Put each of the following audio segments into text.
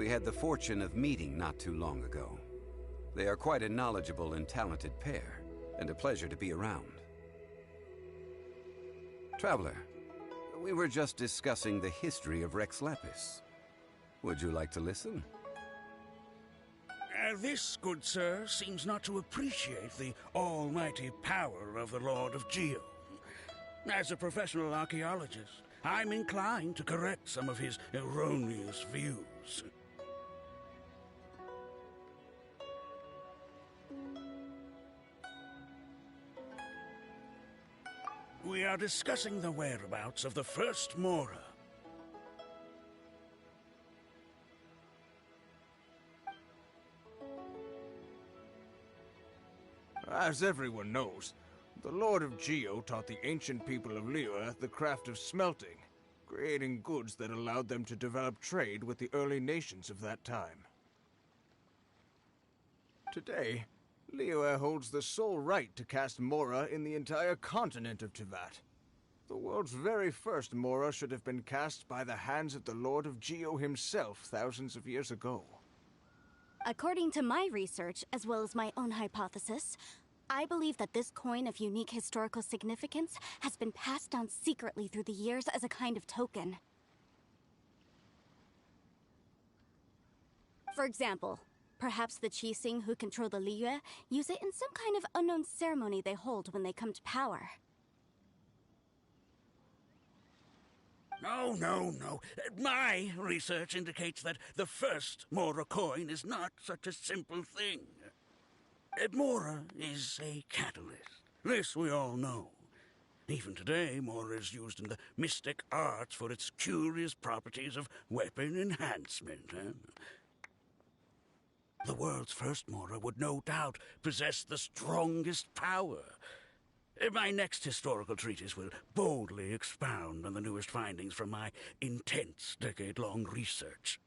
We had the fortune of meeting not too long ago. They are quite a knowledgeable and talented pair, and a pleasure to be around. Traveler, we were just discussing the history of Rex Lapis. Would you like to listen? This, good sir, seems not to appreciate the almighty power of the Lord of Geo. As a professional archaeologist, I'm inclined to correct some of his erroneous views. We are discussing the whereabouts of the first Mora. As everyone knows, the Lord of Geo taught the ancient people of Liyue the craft of smelting, creating goods that allowed them to develop trade with the early nations of that time. Today, Liyue holds the sole right to cast Mora in the entire continent of Teyvat. The world's very first Mora should have been cast by the hands of the Lord of Geo himself thousands of years ago. According to my research, as well as my own hypothesis, I believe that this coin of unique historical significance has been passed down secretly through the years as a kind of token. For example, perhaps the Qixing who control the Liyue use it in some kind of unknown ceremony they hold when they come to power. No. My research indicates that the first Mora coin is not such a simple thing. Mora is a catalyst. This we all know. Even today, Mora is used in the mystic arts for its curious properties of weapon enhancement. The world's first Mora would no doubt possess the strongest power. My next historical treatise will boldly expound on the newest findings from my intense decade-long research.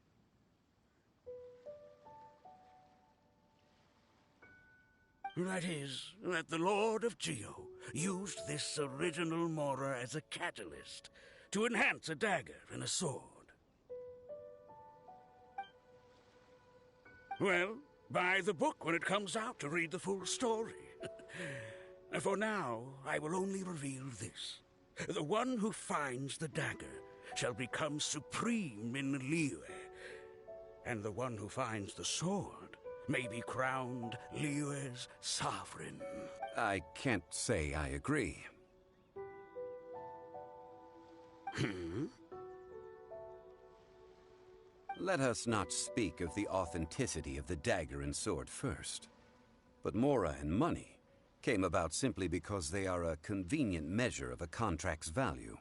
That is, that the Lord of Geo used this original Mora as a catalyst to enhance a dagger and a sword. Well, buy the book when it comes out to read the full story. For now, I will only reveal this. The one who finds the dagger shall become supreme in Liyue, and the one who finds the sword may be crowned Liyue's sovereign. I can't say I agree. Let us not speak of the authenticity of the dagger and sword first. But Mora and money came about simply because they are a convenient measure of a contract's value.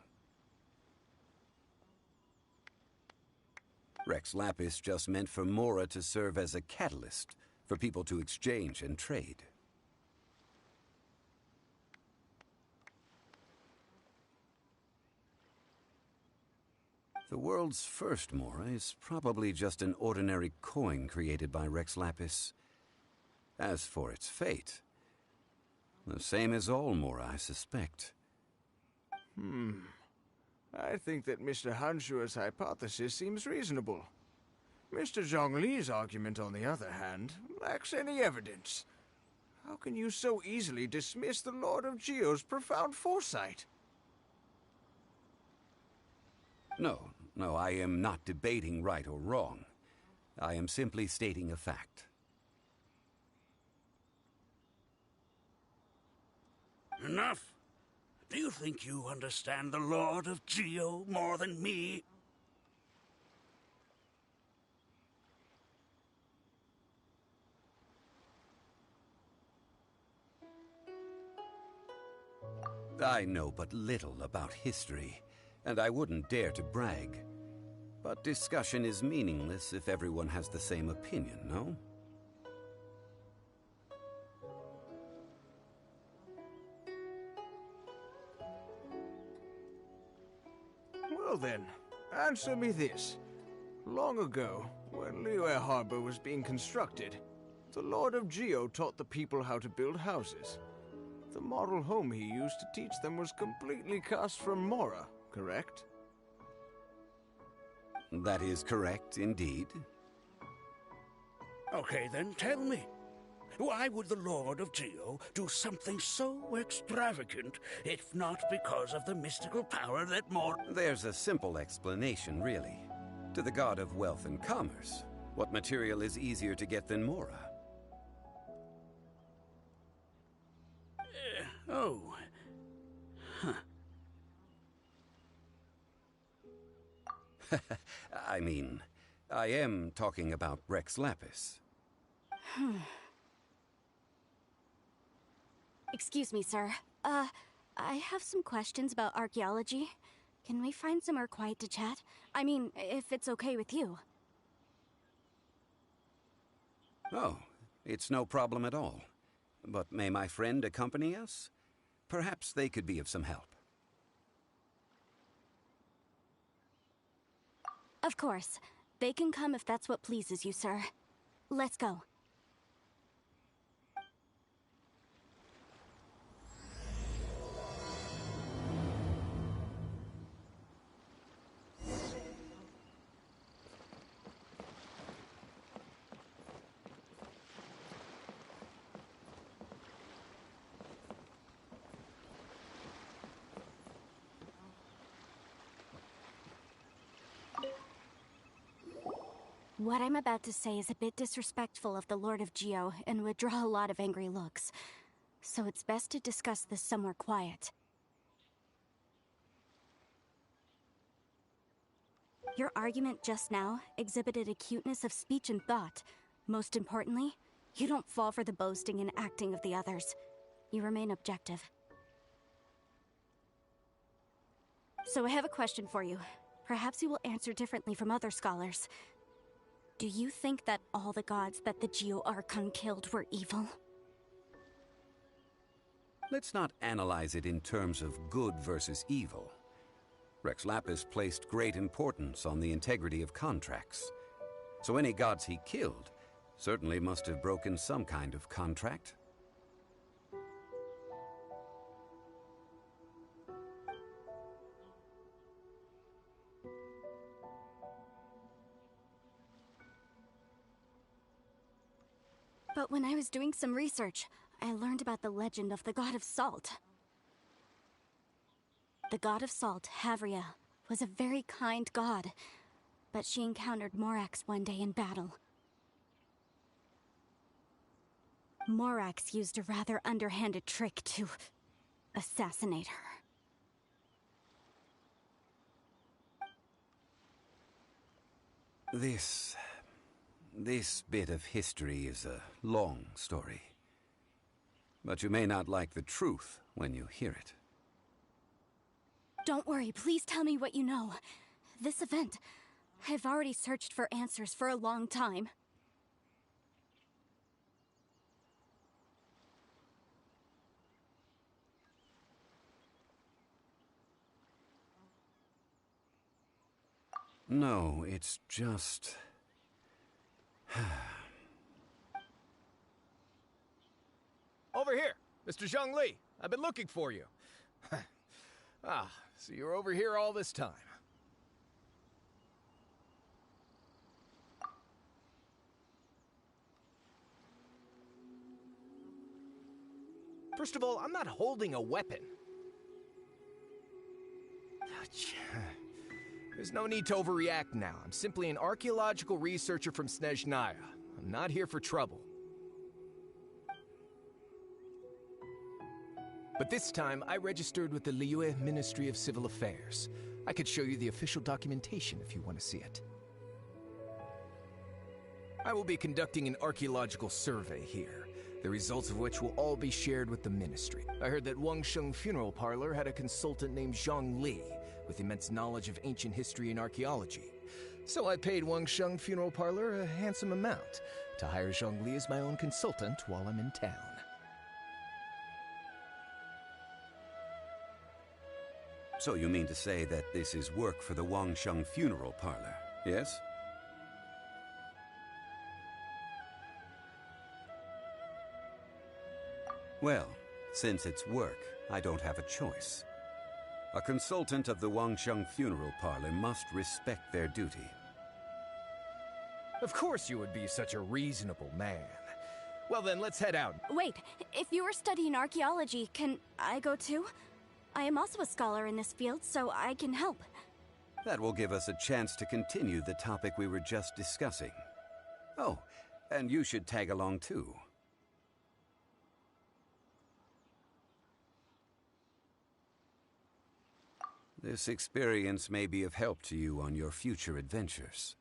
Rex Lapis just meant for Mora to serve as a catalyst for people to exchange and trade. The world's first Mora is probably just an ordinary coin created by Rex Lapis. As for its fate, the same as all Mora, I suspect. I think that Mr. Hanshua's hypothesis seems reasonable. Mr. Zhongli's argument, on the other hand, lacks any evidence. How can you so easily dismiss the Lord of Geo's profound foresight? No, I am not debating right or wrong. I am simply stating a fact. Enough! Do you think you understand the Lord of Geo more than me? I know but little about history, and I wouldn't dare to brag. But discussion is meaningless if everyone has the same opinion, no? Well then, answer me this. Long ago, when Liyue Harbor was being constructed, the Lord of Geo taught the people how to build houses. The model home he used to teach them was completely cast from Mora, correct? That is correct, indeed. Okay, then tell me. Why would the Lord of Geo do something so extravagant, if not because of the mystical power that more... There's a simple explanation, really. To the god of wealth and commerce, what material is easier to get than Mora? Oh. Huh. I mean, I am talking about Rex Lapis. Excuse me, sir. I have some questions about archaeology. Can we find somewhere quiet to chat? I mean, if it's okay with you. Oh, it's no problem at all. But may my friend accompany us? Perhaps they could be of some help. Of course. They can come if that's what pleases you, sir. Let's go. What I'm about to say is a bit disrespectful of the Lord of Geo and would draw a lot of angry looks. So it's best to discuss this somewhere quiet. Your argument just now exhibited acuteness of speech and thought. Most importantly, you don't fall for the boasting and acting of the others. You remain objective. So I have a question for you. Perhaps you will answer differently from other scholars. Do you think that all the gods that the Geo Archon killed were evil? Let's not analyze it in terms of good versus evil. Rex Lapis placed great importance on the integrity of contracts. So any gods he killed certainly must have broken some kind of contract. But when I was doing some research, I learned about the legend of the god of salt. The god of salt, Havria, was a very kind god, but she encountered Morax one day in battle. Morax used a rather underhanded trick to assassinate her. This bit of history is a long story. But you may not like the truth when you hear it. Don't worry, please tell me what you know. This event, I've already searched for answers for a long time. No, it's just... Over here, Mr. Zhongli. I've been looking for you. So you're over here all this time. First of all, I'm not holding a weapon. There's no need to overreact now. I'm simply an archaeological researcher from Snezhnaya. I'm not here for trouble. But this time, I registered with the Liyue Ministry of Civil Affairs. I could show you the official documentation if you want to see it. I will be conducting an archaeological survey here, the results of which will all be shared with the ministry. I heard that Wangsheng Funeral Parlor had a consultant named Zhang Li, with immense knowledge of ancient history and archaeology. So I paid Wangsheng Funeral Parlor a handsome amount to hire Zhang Li as my own consultant while I'm in town. So you mean to say that this is work for the Wangsheng Funeral Parlor, yes? Well, since it's work, I don't have a choice. A consultant of the Wangsheng Funeral Parlor must respect their duty. Of course you would be such a reasonable man. Well then, let's head out. Wait, if you are studying archaeology, can I go too? I am also a scholar in this field, so I can help. That will give us a chance to continue the topic we were just discussing. Oh, and you should tag along too. This experience may be of help to you on your future adventures.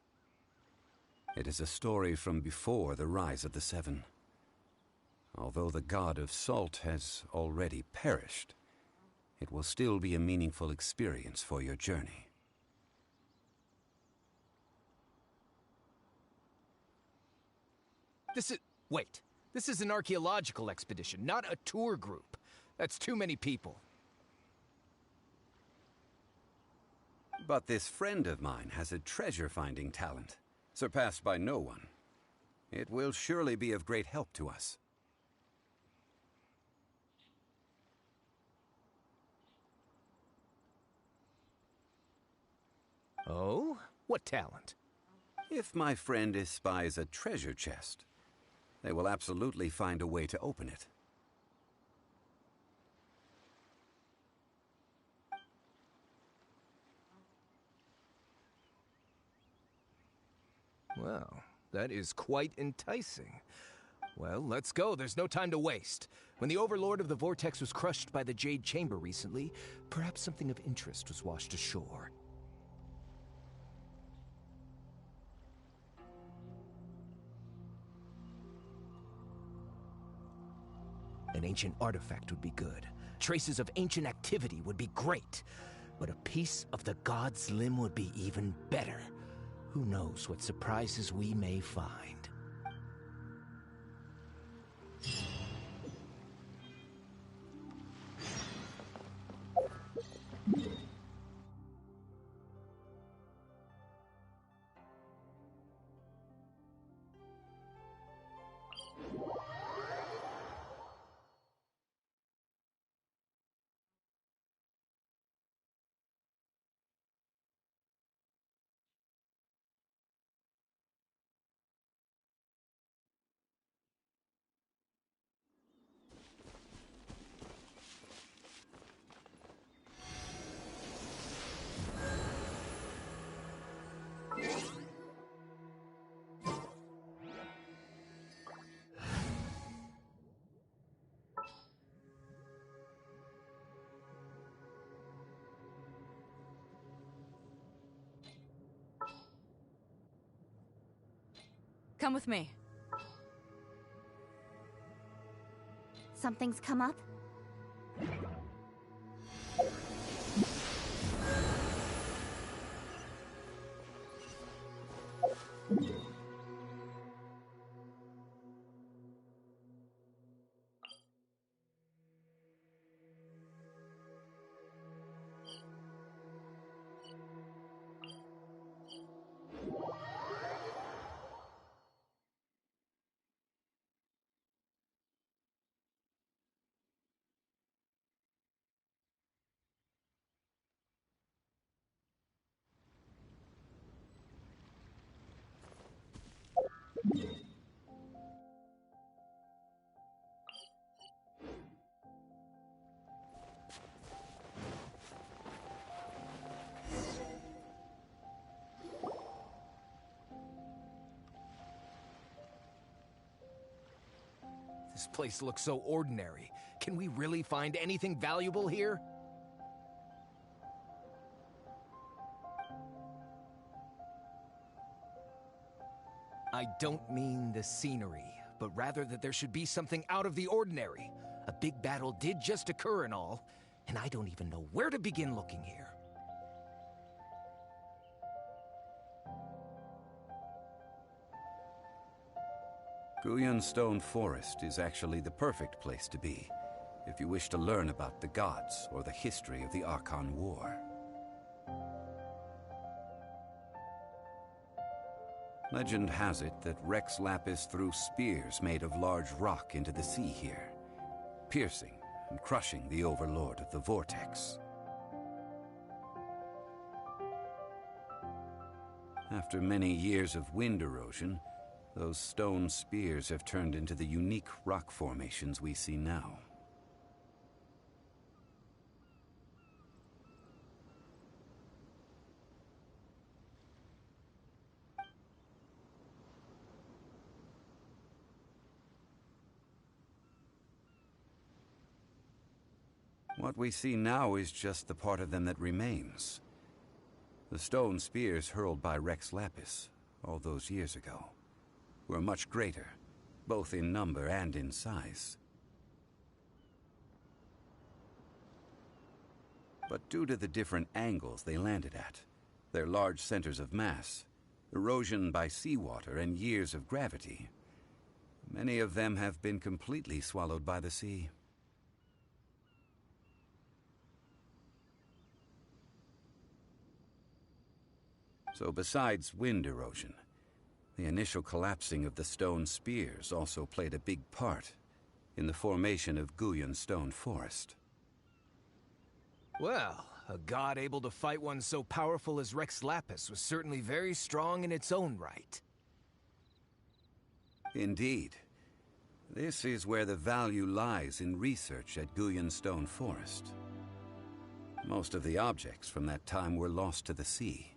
It is a story from before the rise of the Seven. Although the god of salt has already perished, it will still be a meaningful experience for your journey. Wait. This is an archaeological expedition, not a tour group. That's too many people. But this friend of mine has a treasure-finding talent, surpassed by no one. It will surely be of great help to us. Oh? What talent? If my friend espies a treasure chest, they will absolutely find a way to open it. Well, that is quite enticing. Well, let's go. There's no time to waste. When the Overlord of the Vortex was crushed by the Jade Chamber recently, perhaps something of interest was washed ashore. An ancient artifact would be good. Traces of ancient activity would be great. But a piece of the god's limb would be even better. Who knows what surprises we may find. Come with me. Something's come up? This place looks so ordinary. Can we really find anything valuable here? I don't mean the scenery, but rather that there should be something out of the ordinary. A big battle did just occur and all, and I don't even know where to begin looking here. Guyan Stone Forest is actually the perfect place to be, if you wish to learn about the gods or the history of the Archon War. Legend has it that Rex Lapis threw spears made of large rock into the sea here, piercing and crushing the Overlord of the Vortex. After many years of wind erosion, those stone spears have turned into the unique rock formations we see now. What we see now is just the part of them that remains. The stone spears hurled by Rex Lapis all those years ago were much greater, both in number and in size. But due to the different angles they landed at, their large centers of mass, erosion by seawater, and years of gravity, many of them have been completely swallowed by the sea. So besides wind erosion, the initial collapsing of the stone spears also played a big part in the formation of Guyan stone forest. Well, a god able to fight one so powerful as Rex Lapis was certainly very strong in its own right. Indeed. This is where the value lies in research at Guyan stone forest. Most of the objects from that time were lost to the sea.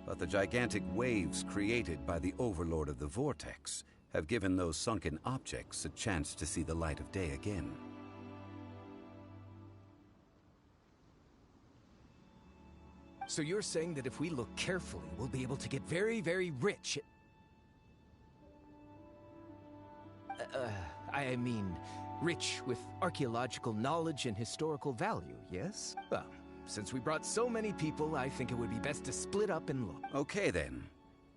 But the gigantic waves created by the Overlord of the Vortex have given those sunken objects a chance to see the light of day again. So you're saying that if we look carefully, we'll be able to get very, very rich? I mean, rich with archaeological knowledge and historical value, yes? Well, since we brought so many people, I think it would be best to split up and look. Okay then.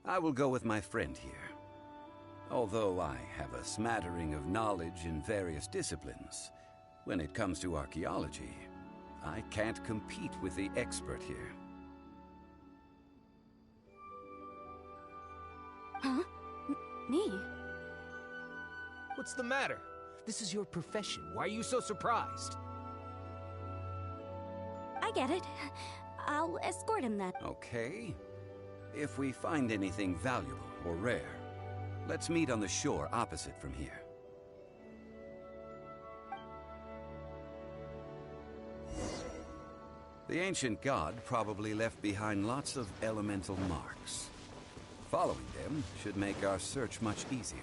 I will go with my friend here. Although I have a smattering of knowledge in various disciplines, when it comes to archaeology, I can't compete with the expert here. Huh? Me? What's the matter? This is your profession. Why are you so surprised? I get it. I'll escort him then. Okay. If we find anything valuable or rare, let's meet on the shore opposite from here. The ancient god probably left behind lots of elemental marks. Following them should make our search much easier.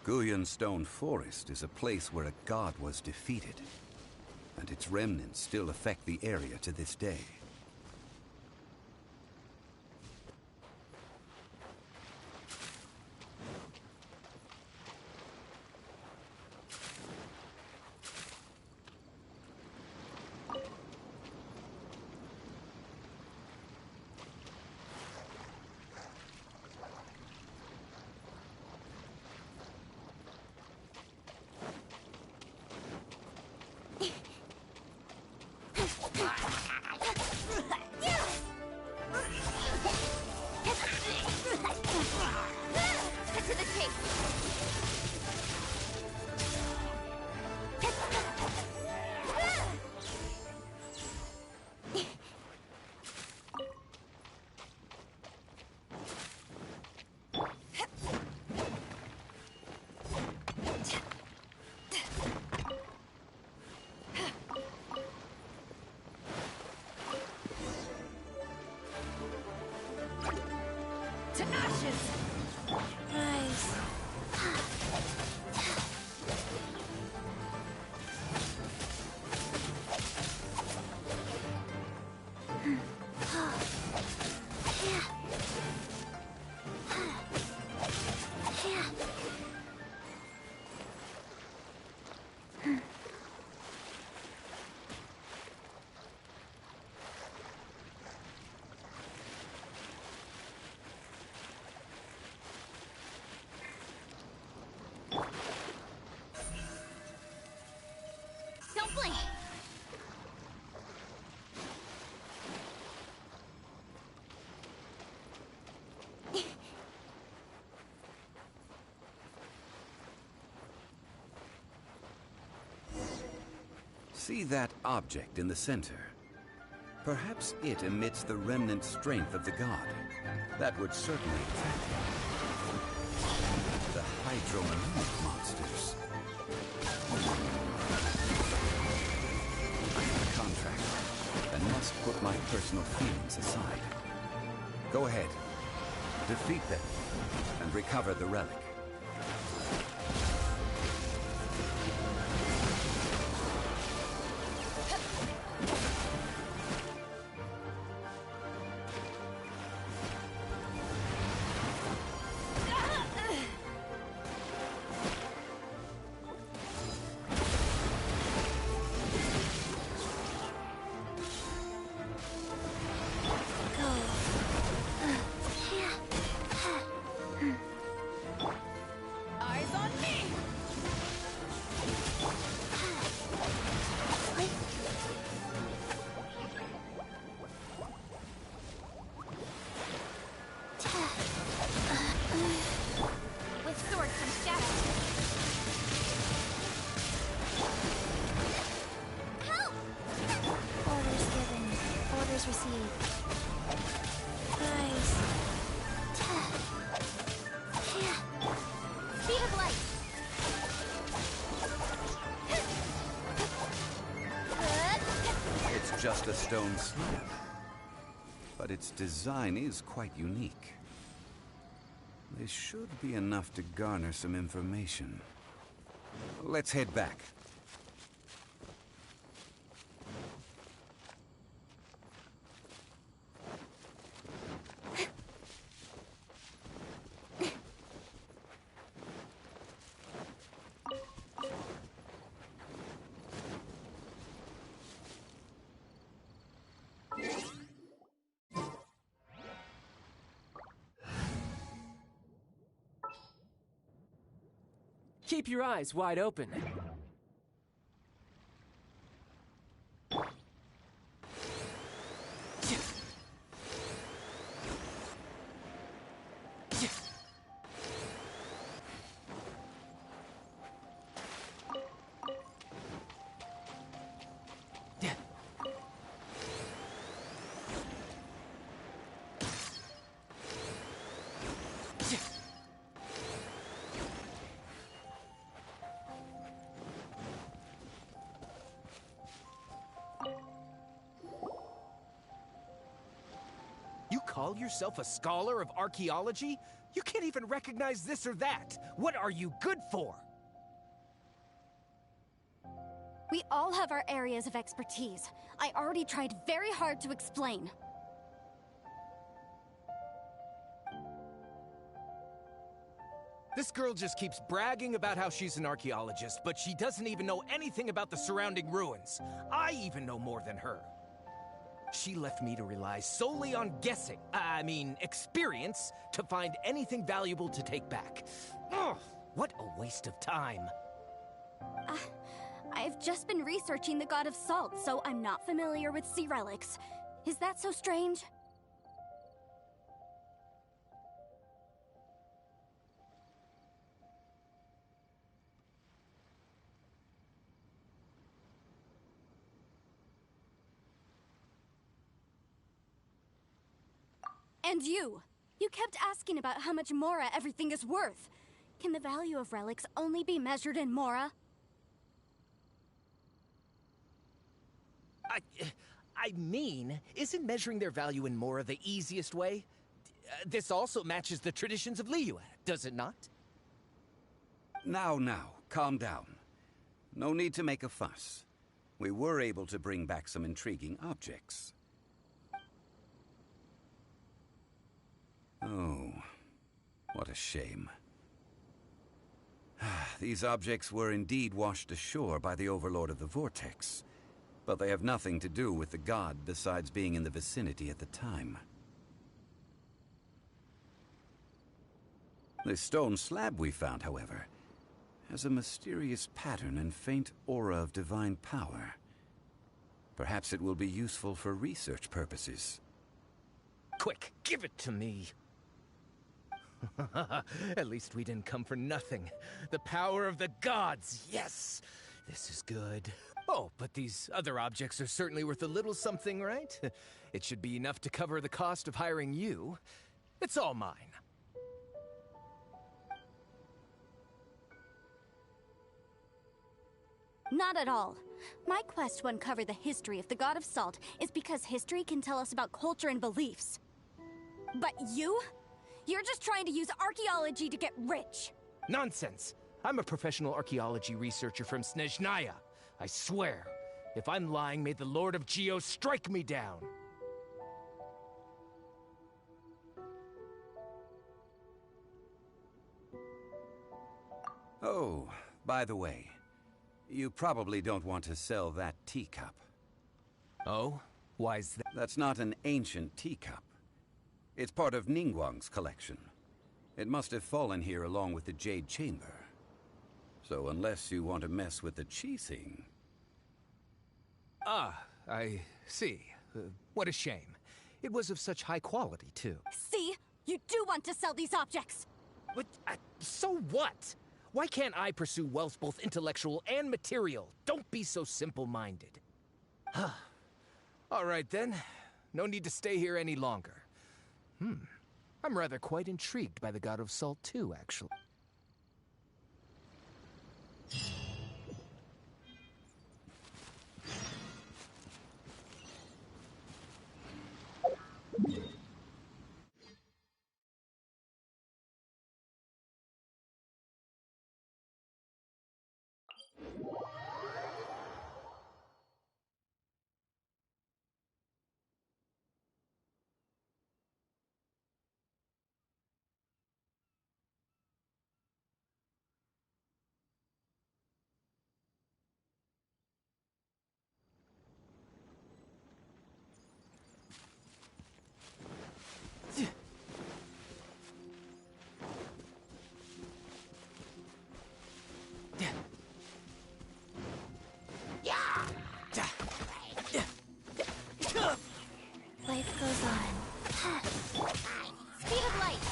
Guyan Stone Forest is a place where a god was defeated, and its remnants still affect the area to this day. to ashes! Rise. Don't blink! See that object in the center? Perhaps it emits the remnant strength of the god. That would certainly attract him. The hydromarine monsters. I'm a contractor and must put my personal feelings aside. Go ahead. Defeat them and recover the relic. Eyes on me! With swords from shadow. Help! Orders given. Orders received. Rise. Speed of light. It's just a stone slab. But its design is quite unique. This should be enough to garner some information. Let's head back. Keep your eyes wide open. You call yourself a scholar of archaeology? You can't even recognize this or that. What are you good for? We all have our areas of expertise. I already tried very hard to explain. This girl just keeps bragging about how she's an archaeologist, but she doesn't even know anything about the surrounding ruins. I even know more than her. She left me to rely solely on guessing, experience, to find anything valuable to take back. Ugh, what a waste of time. I've just been researching the god of salt, so I'm not familiar with sea relics. Is that so strange? And you kept asking about how much Mora everything is worth. Can the value of relics only be measured in Mora? Isn't measuring their value in Mora the easiest way? this also matches the traditions of Liyue, does it not? Now, calm down. No need to make a fuss. We were able to bring back some intriguing objects. Oh, what a shame. These objects were indeed washed ashore by the Overlord of the Vortex, but they have nothing to do with the god besides being in the vicinity at the time. The stone slab we found, however, has a mysterious pattern and faint aura of divine power. Perhaps it will be useful for research purposes. Quick, give it to me! At least we didn't come for nothing. The power of the gods, yes! This is good. Oh, but these other objects are certainly worth a little something, right? It should be enough to cover the cost of hiring you. It's all mine. Not at all. My quest to uncover the history of the God of Salt is because history can tell us about culture and beliefs. But you? You're just trying to use archaeology to get rich. Nonsense! I'm a professional archaeology researcher from Snezhnaya. I swear, if I'm lying, may the Lord of Geo strike me down. Oh, by the way, you probably don't want to sell that teacup. Oh? Why's that? That's not an ancient teacup. It's part of Ningguang's collection. It must have fallen here along with the Jade Chamber. So unless you want to mess with the Qixing... Ah, I see. What a shame. It was of such high quality, too. See? You do want to sell these objects! But, so what? Why can't I pursue wealth both intellectual and material? Don't be so simple-minded. All right, then. No need to stay here any longer. I'm rather quite intrigued by the God of Salt, too, actually. Life goes on. Speed of light!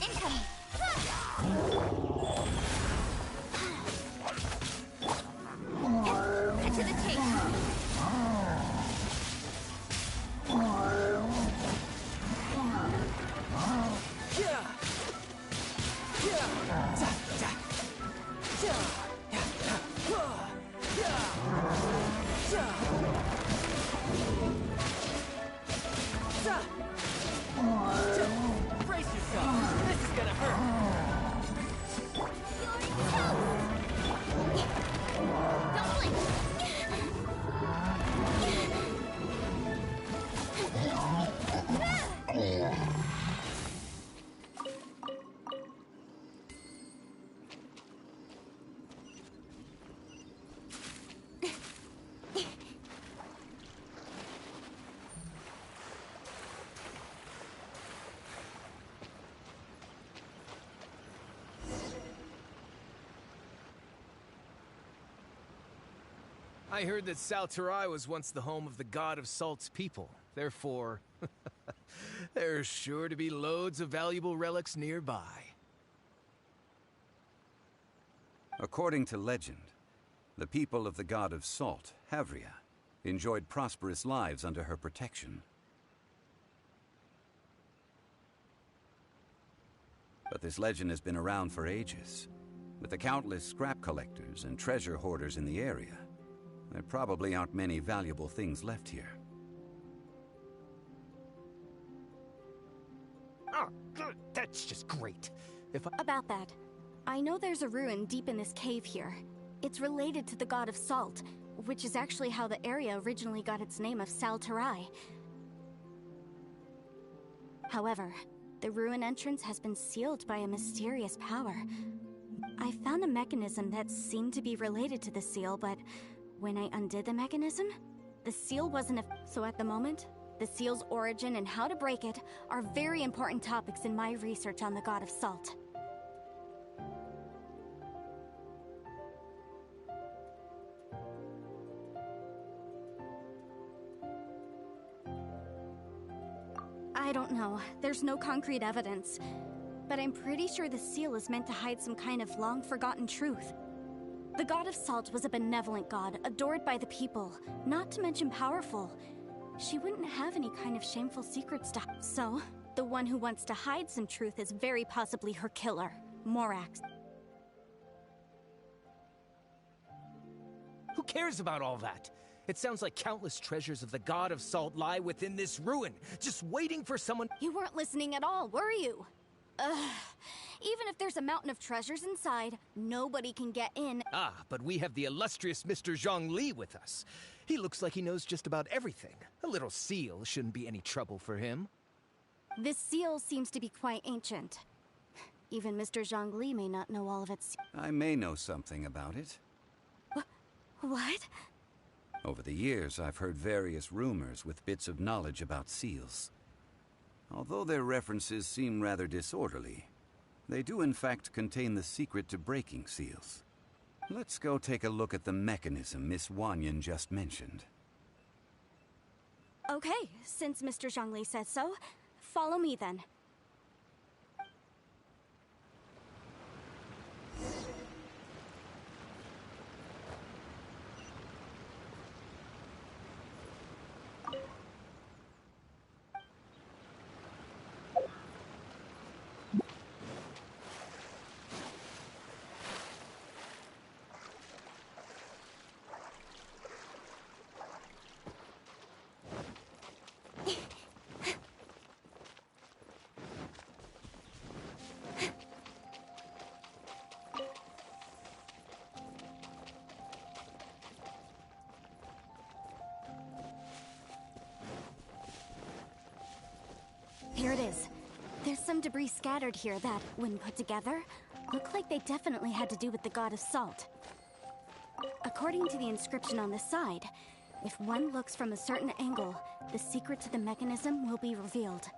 Incoming! Cut to the tape! Brace yourself! This is gonna hurt! Don't blink! I heard that Salterai was once the home of the God of Salt's people. Therefore, there's sure to be loads of valuable relics nearby. According to legend, the people of the god of salt, Havria, enjoyed prosperous lives under her protection. But this legend has been around for ages. With the countless scrap collectors and treasure hoarders in the area, there probably aren't many valuable things left here. Oh, good. That's just great. About that, I know there's a ruin deep in this cave here. It's related to the god of salt, which is actually how the area originally got its name of Saltarai. However, the ruin entrance has been sealed by a mysterious power. I found a mechanism that seemed to be related to the seal, but when I undid the mechanism, the seal wasn't so at the moment, the seal's origin and how to break it are very important topics in my research on the god of salt. I don't know. There's no concrete evidence. But I'm pretty sure the seal is meant to hide some kind of long-forgotten truth. The god of salt was a benevolent god, adored by the people, not to mention powerful. She wouldn't have any kind of shameful secrets to hide. So, the one who wants to hide some truth is very possibly her killer, Morax. Who cares about all that? It sounds like countless treasures of the god of salt lie within this ruin, just waiting for someone— You weren't listening at all, were you? Even if there's a mountain of treasures inside, nobody can get in. Ah, but we have the illustrious Mr. Zhongli with us. He looks like he knows just about everything. A little seal shouldn't be any trouble for him. This seal seems to be quite ancient. Even Mr. Zhongli may not know all of its— I may know something about it. What? Over the years, I've heard various rumors with bits of knowledge about seals. Although their references seem rather disorderly, they do in fact contain the secret to breaking seals. Let's go take a look at the mechanism Miss Wanyan just mentioned. Okay, since Mr. Zhongli says so, follow me then. Here it is. There's some debris scattered here that, when put together, look like they definitely had to do with the god of salt. According to the inscription on the side, if one looks from a certain angle, the secret to the mechanism will be revealed.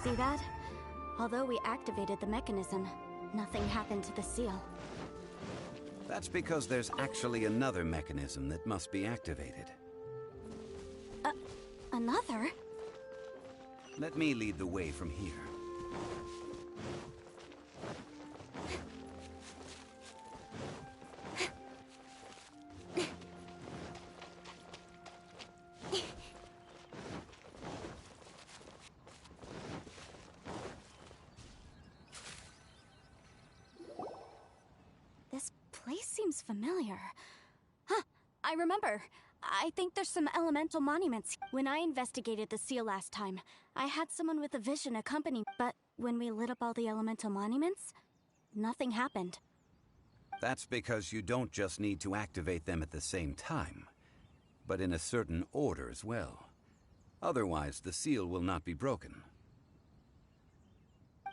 See that? Although we activated the mechanism, nothing happened to the seal. That's because there's actually another mechanism that must be activated. Another? Let me lead the way from here. This place seems familiar. Huh, I remember. I think there's some elemental monuments. When I investigated the seal last time, I had someone with a vision accompany me, but when we lit up all the elemental monuments, nothing happened. That's because you don't just need to activate them at the same time, but in a certain order as well. Otherwise, the seal will not be broken.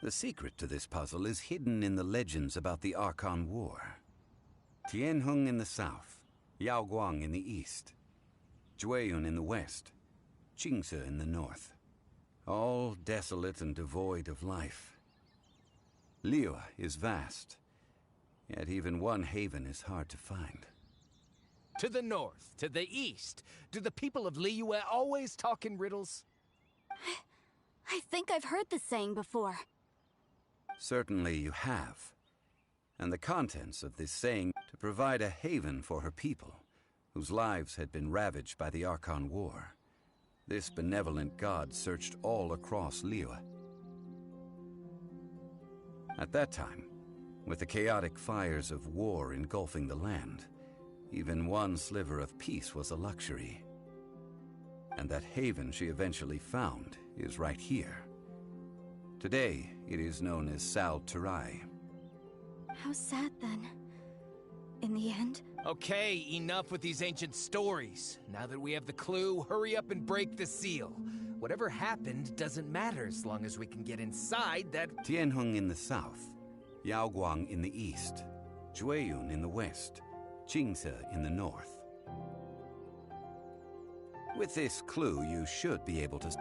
The secret to this puzzle is hidden in the legends about the Archon War. Tianheng in the south, Yaoguang in the east, Jueyun in the west, Qingce in the north. All desolate and devoid of life. Liyue is vast, yet even one haven is hard to find. To the north, to the east. Do the people of Liyue always talk in riddles? I think I've heard this saying before. Certainly you have. And the contents of this saying to provide a haven for her people, whose lives had been ravaged by the Archon War. This benevolent god searched all across Liyue. At that time, with the chaotic fires of war engulfing the land, even one sliver of peace was a luxury. And that haven she eventually found is right here. Today, it is known as Sal Turai. How sad then. In the end? Okay, enough with these ancient stories. Now that we have the clue, hurry up and break the seal. Whatever happened doesn't matter as long as we can get inside that... Tianheng in the south, Yaoguang in the east, Jueyun in the west, Qingce in the north. With this clue, you should be able to...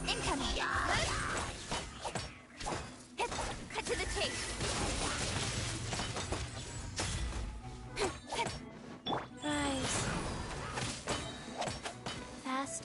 Incoming! Cut to the chase! Rise. Fast.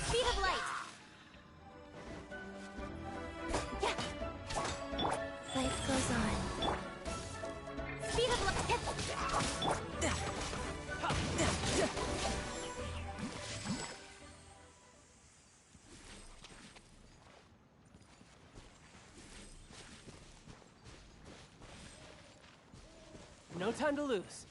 Speed of light! Life goes on. Speed of light! No time to lose.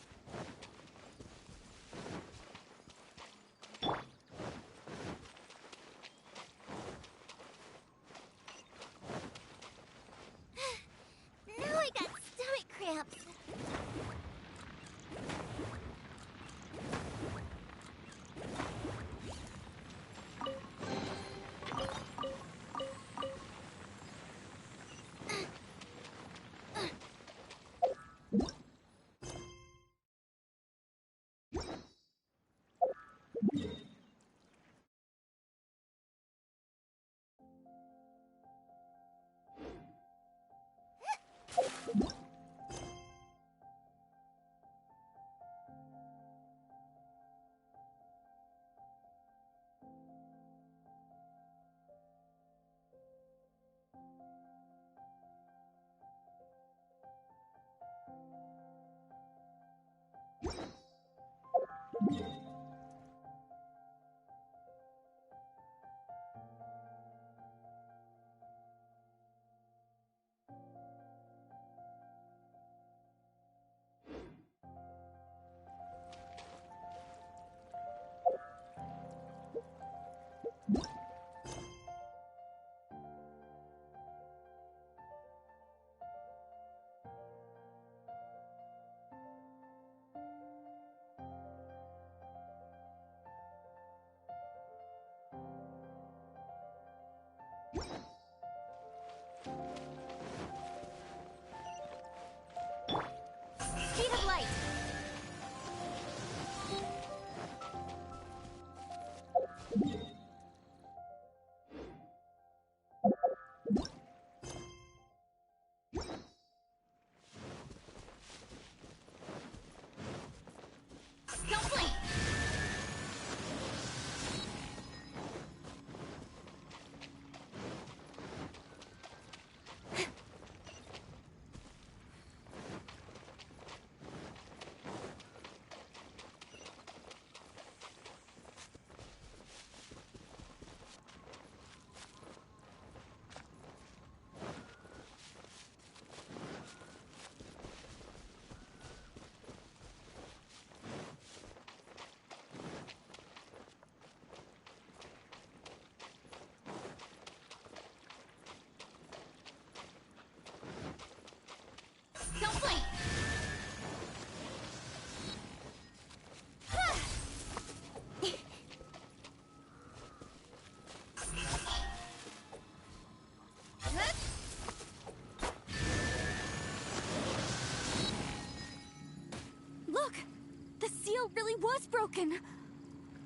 was broken!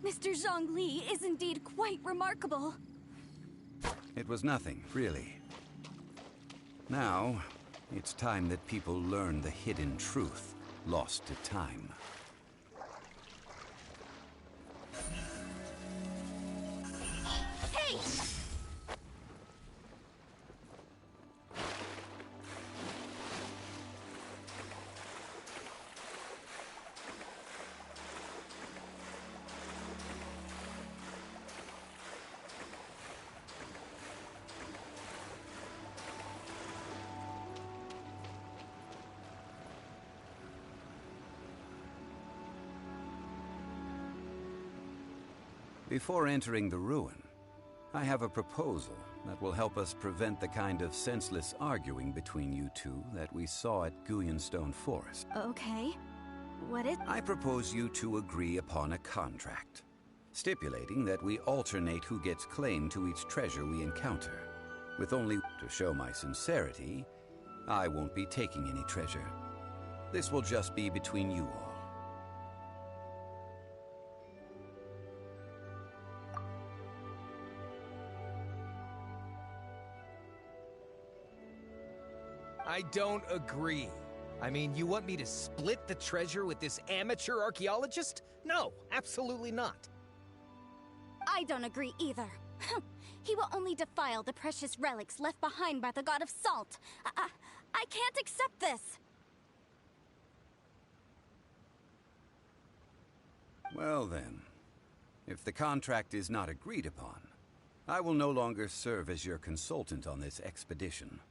Mr. Zhongli is indeed quite remarkable. It was nothing, really. Now, it's time that people learn the hidden truth lost to time. Hey! Before entering the ruin, I have a proposal that will help us prevent the kind of senseless arguing between you two that we saw at Guyonstone Forest. Okay. What is... I propose you two agree upon a contract, stipulating that we alternate who gets claim to each treasure we encounter. With only to show my sincerity, I won't be taking any treasure. This will just be between you all. I don't agree. I mean, you want me to split the treasure with this amateur archaeologist? No, absolutely not. I don't agree either. He will only defile the precious relics left behind by the god of salt. I can't accept this. Well then, if the contract is not agreed upon, I will no longer serve as your consultant on this expedition.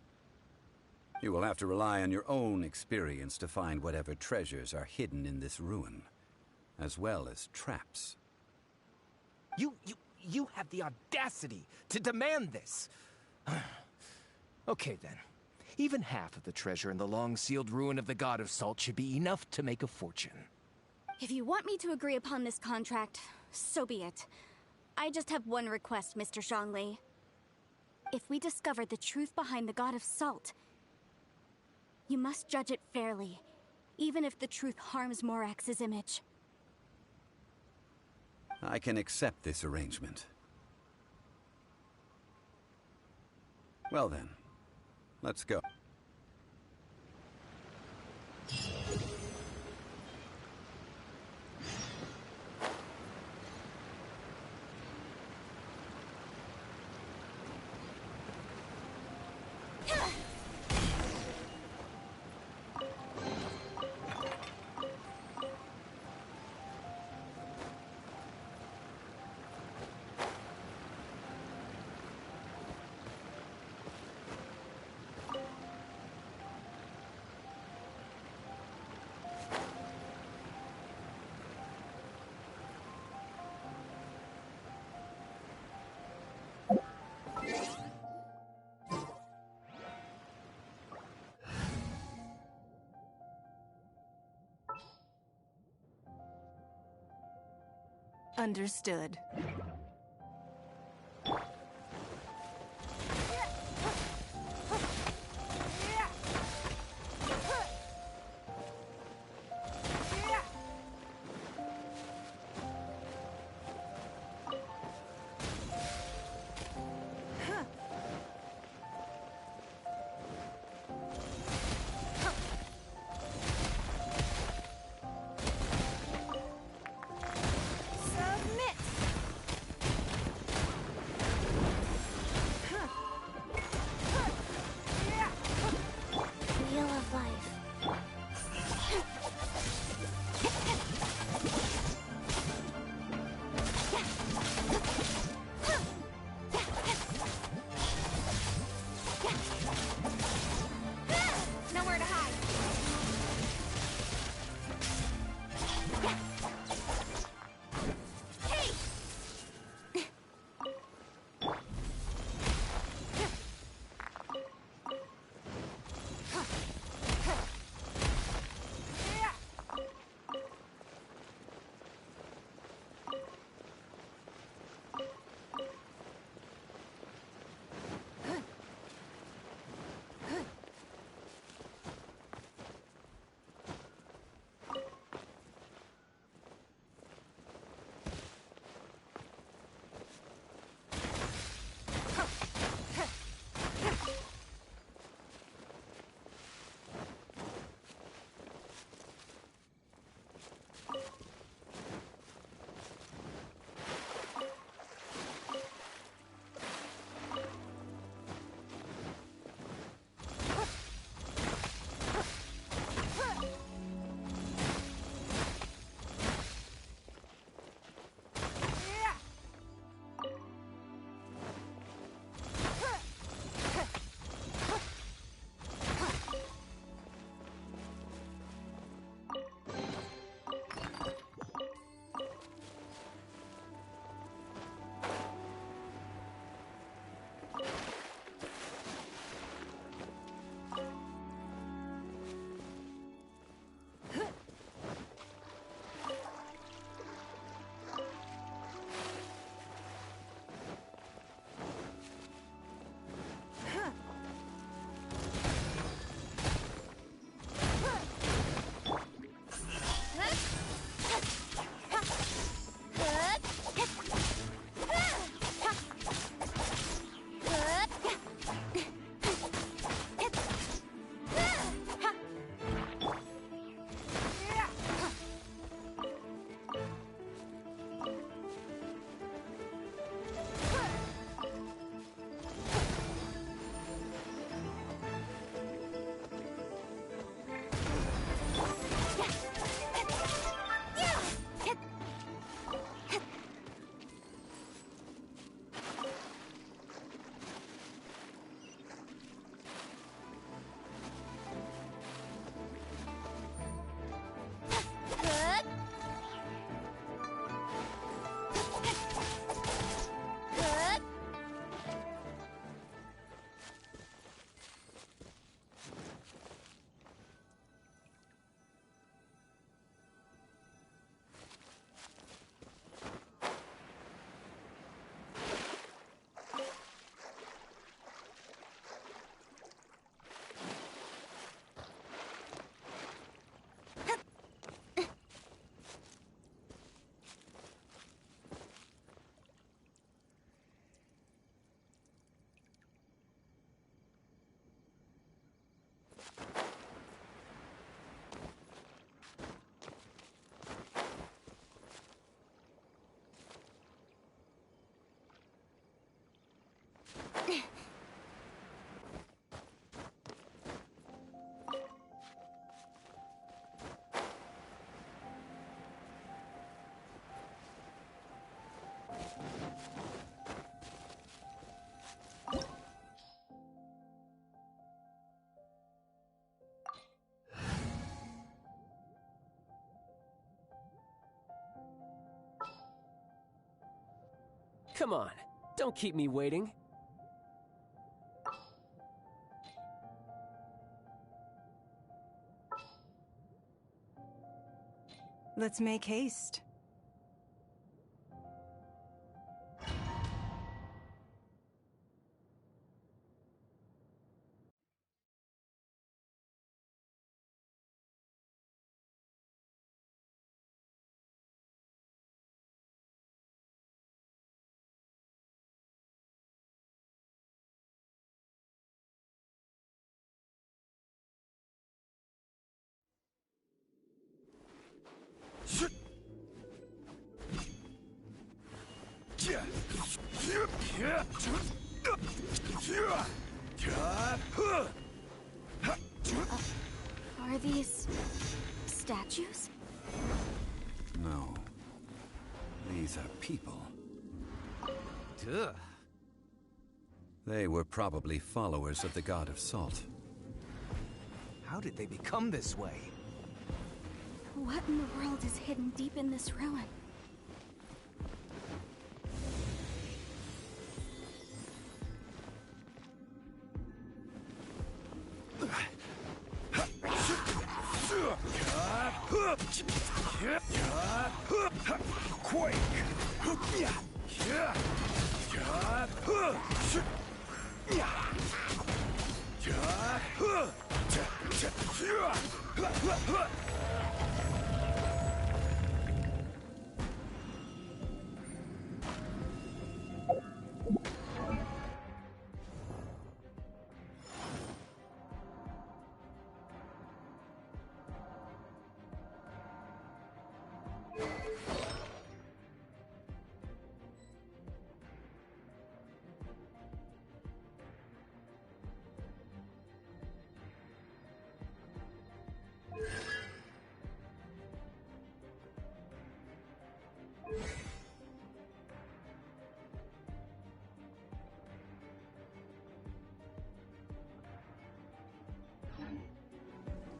You will have to rely on your own experience to find whatever treasures are hidden in this ruin, as well as traps. You have the audacity to demand this. Okay then. Even half of the treasure in the long-sealed ruin of the God of Salt should be enough to make a fortune. If you want me to agree upon this contract, so be it. I just have one request, Mr. Zhongli. If we discover the truth behind the God of Salt, you must judge it fairly, even if the truth harms Morax's image. I can accept this arrangement. Well then, let's go. Understood. Come on, don't keep me waiting. Let's make haste. Are these statues? No. These are people. Duh. They were probably followers of the god of salt. How did they become this way? What in the world is hidden deep in this ruin? Quake!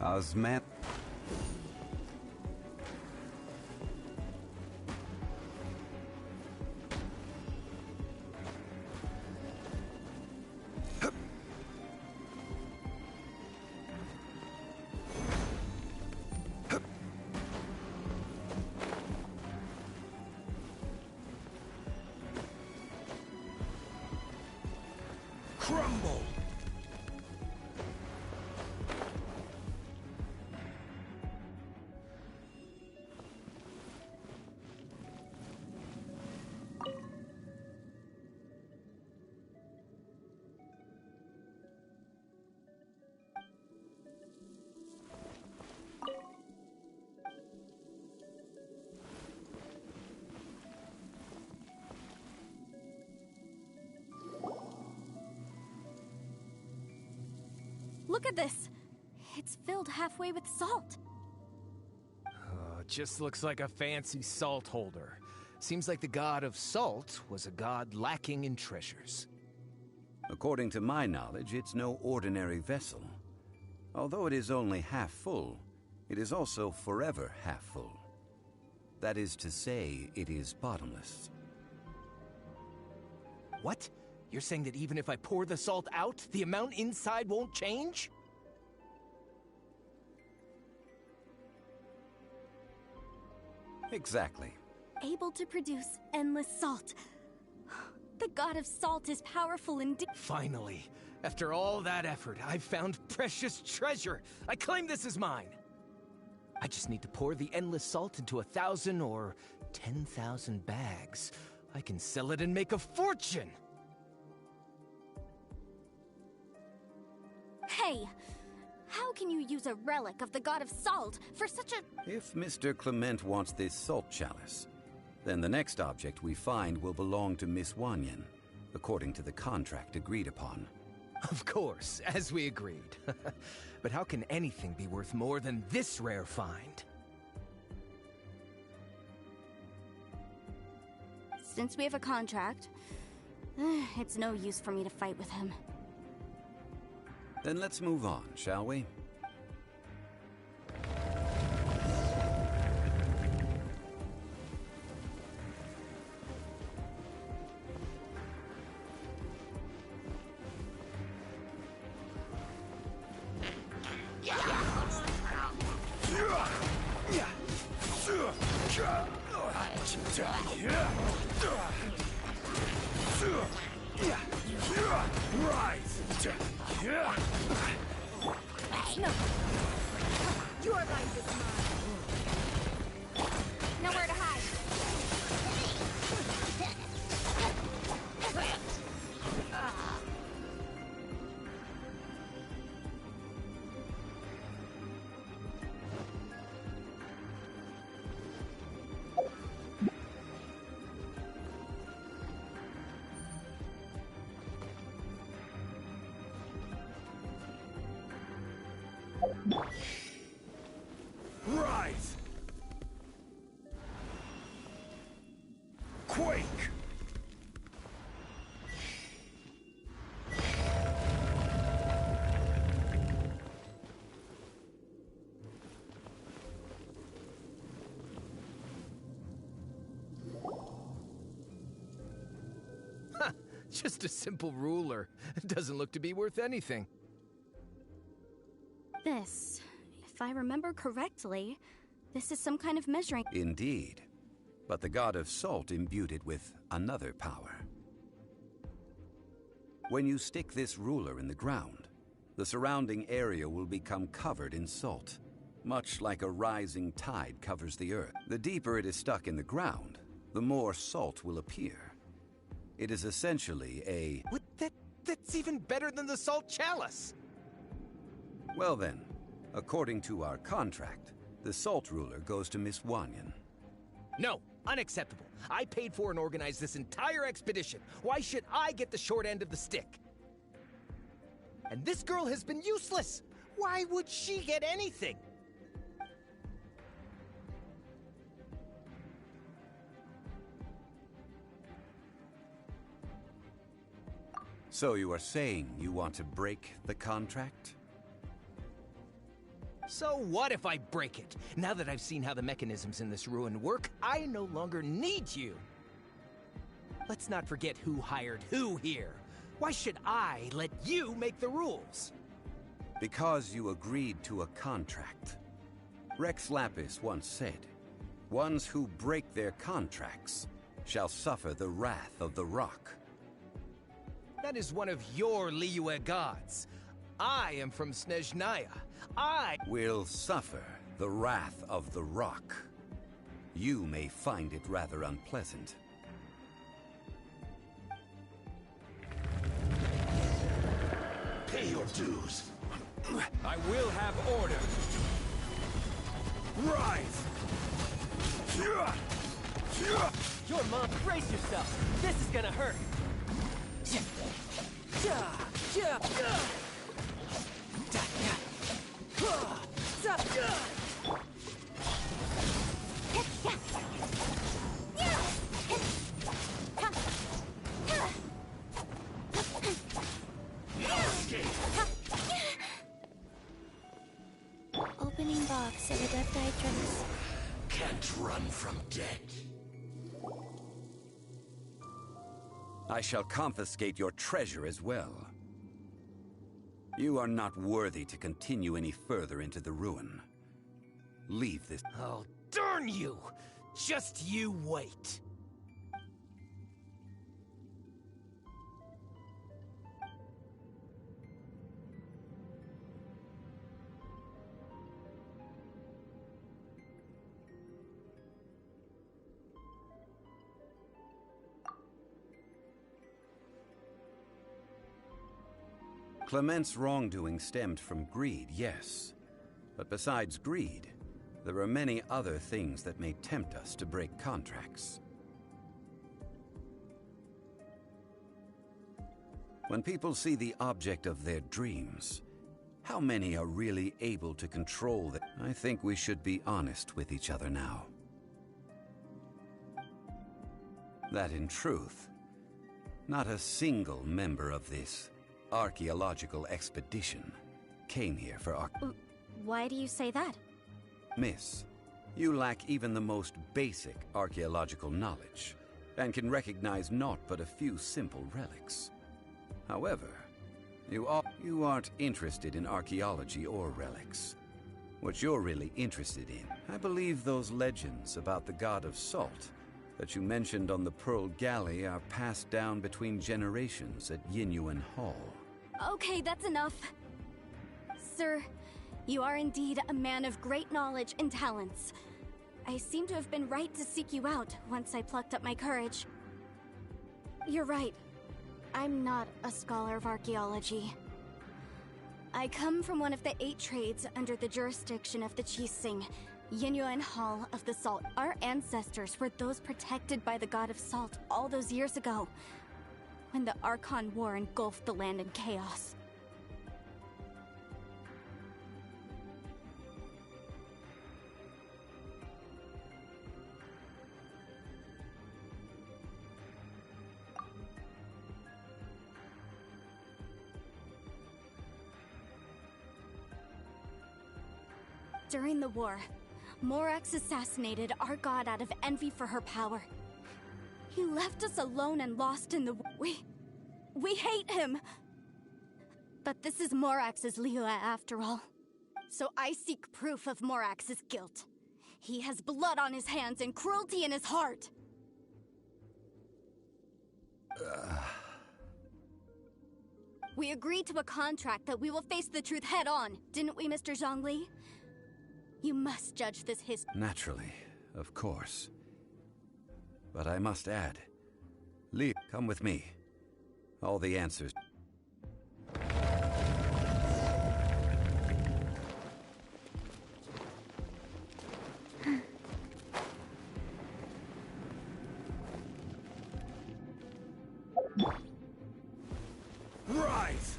Osmat. Crumble! Look at this! It's filled halfway with salt. Just looks like a fancy salt holder. Seems like the god of salt was a god lacking in treasures. According to my knowledge, it's no ordinary vessel. Although it is only half full, it is also forever half full. That is to say, it is bottomless. What? You're saying that even if I pour the salt out, the amount inside won't change? Exactly. Able to produce endless salt. The god of salt is powerful indeed. Finally, after all that effort, I've found precious treasure. I claim this as mine. I just need to pour the endless salt into 1,000 or 10,000 bags. I can sell it and make a fortune! Hey! How can you use a relic of the god of salt for such a... If Mr. Clement wants this salt chalice, then the next object we find will belong to Miss Wanyan, according to the contract agreed upon. Of course, as we agreed. But how can anything be worth more than this rare find? Since we have a contract, it's no use for me to fight with him. Then let's move on, shall we? No. Your life is mine. Nowhere to hide. Rise! Quake! Just a simple ruler. Doesn't look to be worth anything. This, if I remember correctly, this is some kind of measuring. Indeed. But the god of salt imbued it with another power. When you stick this ruler in the ground, the surrounding area will become covered in salt, much like a rising tide covers the earth. The deeper it is stuck in the ground, the more salt will appear. It is essentially a... What? That's even better than the salt chalice! Well then, according to our contract, the salt ruler goes to Miss Wanyan. No, unacceptable. I paid for and organized this entire expedition. Why should I get the short end of the stick? And this girl has been useless! Why would she get anything? So you are saying you want to break the contract? So what if I break it? Now that I've seen how the mechanisms in this ruin work, I no longer need you. Let's not forget who hired who here. Why should I let you make the rules? Because you agreed to a contract. Rex Lapis once said, "Ones who break their contracts shall suffer the wrath of the rock." That is one of your Liyue gods. I am from Snezhnaya. I will suffer the wrath of the rock. You may find it rather unpleasant. Pay your dues. I will have order. Rise! Your mom, brace yourself. This is gonna hurt. Opening box of adepti drinks. Can't run from death. I shall confiscate your treasure as well. You are not worthy to continue any further into the ruin. Leave this. Oh, darn you! Just you wait. Clement's wrongdoing stemmed from greed, yes. But besides greed, there are many other things that may tempt us to break contracts. When people see the object of their dreams, how many are really able to control that? I think we should be honest with each other now. That in truth, not a single member of this archaeological expedition came here for Why do you say that? Miss, you lack even the most basic archaeological knowledge, and can recognize naught but a few simple relics. However, you aren't interested in archaeology or relics. What you're really interested in, I believe those legends about the god of salt that you mentioned on the Pearl Galley are passed down between generations at Yinyuan Hall. Okay, that's enough. Sir, You are indeed a man of great knowledge and talents. I seem to have been right to seek you out once I plucked up my courage. You're right. I'm not a scholar of archaeology. I come from one of the 8 trades under the jurisdiction of the Qixing, Yinyuan Hall of the Salt. Our ancestors were those protected by the god of salt all those years ago, when the Archon War engulfed the land in chaos. During the war, Morax assassinated our god out of envy for her power. He left us alone and lost in the war. We hate him! But this is Morax's Liyue after all. So I seek proof of Morax's guilt. He has blood on his hands and cruelty in his heart. We agreed to a contract that we will face the truth head on, didn't we, Mr. Zhongli? You must judge this history. Naturally, of course. But I must add, Li, come with me. All the answers. Rise!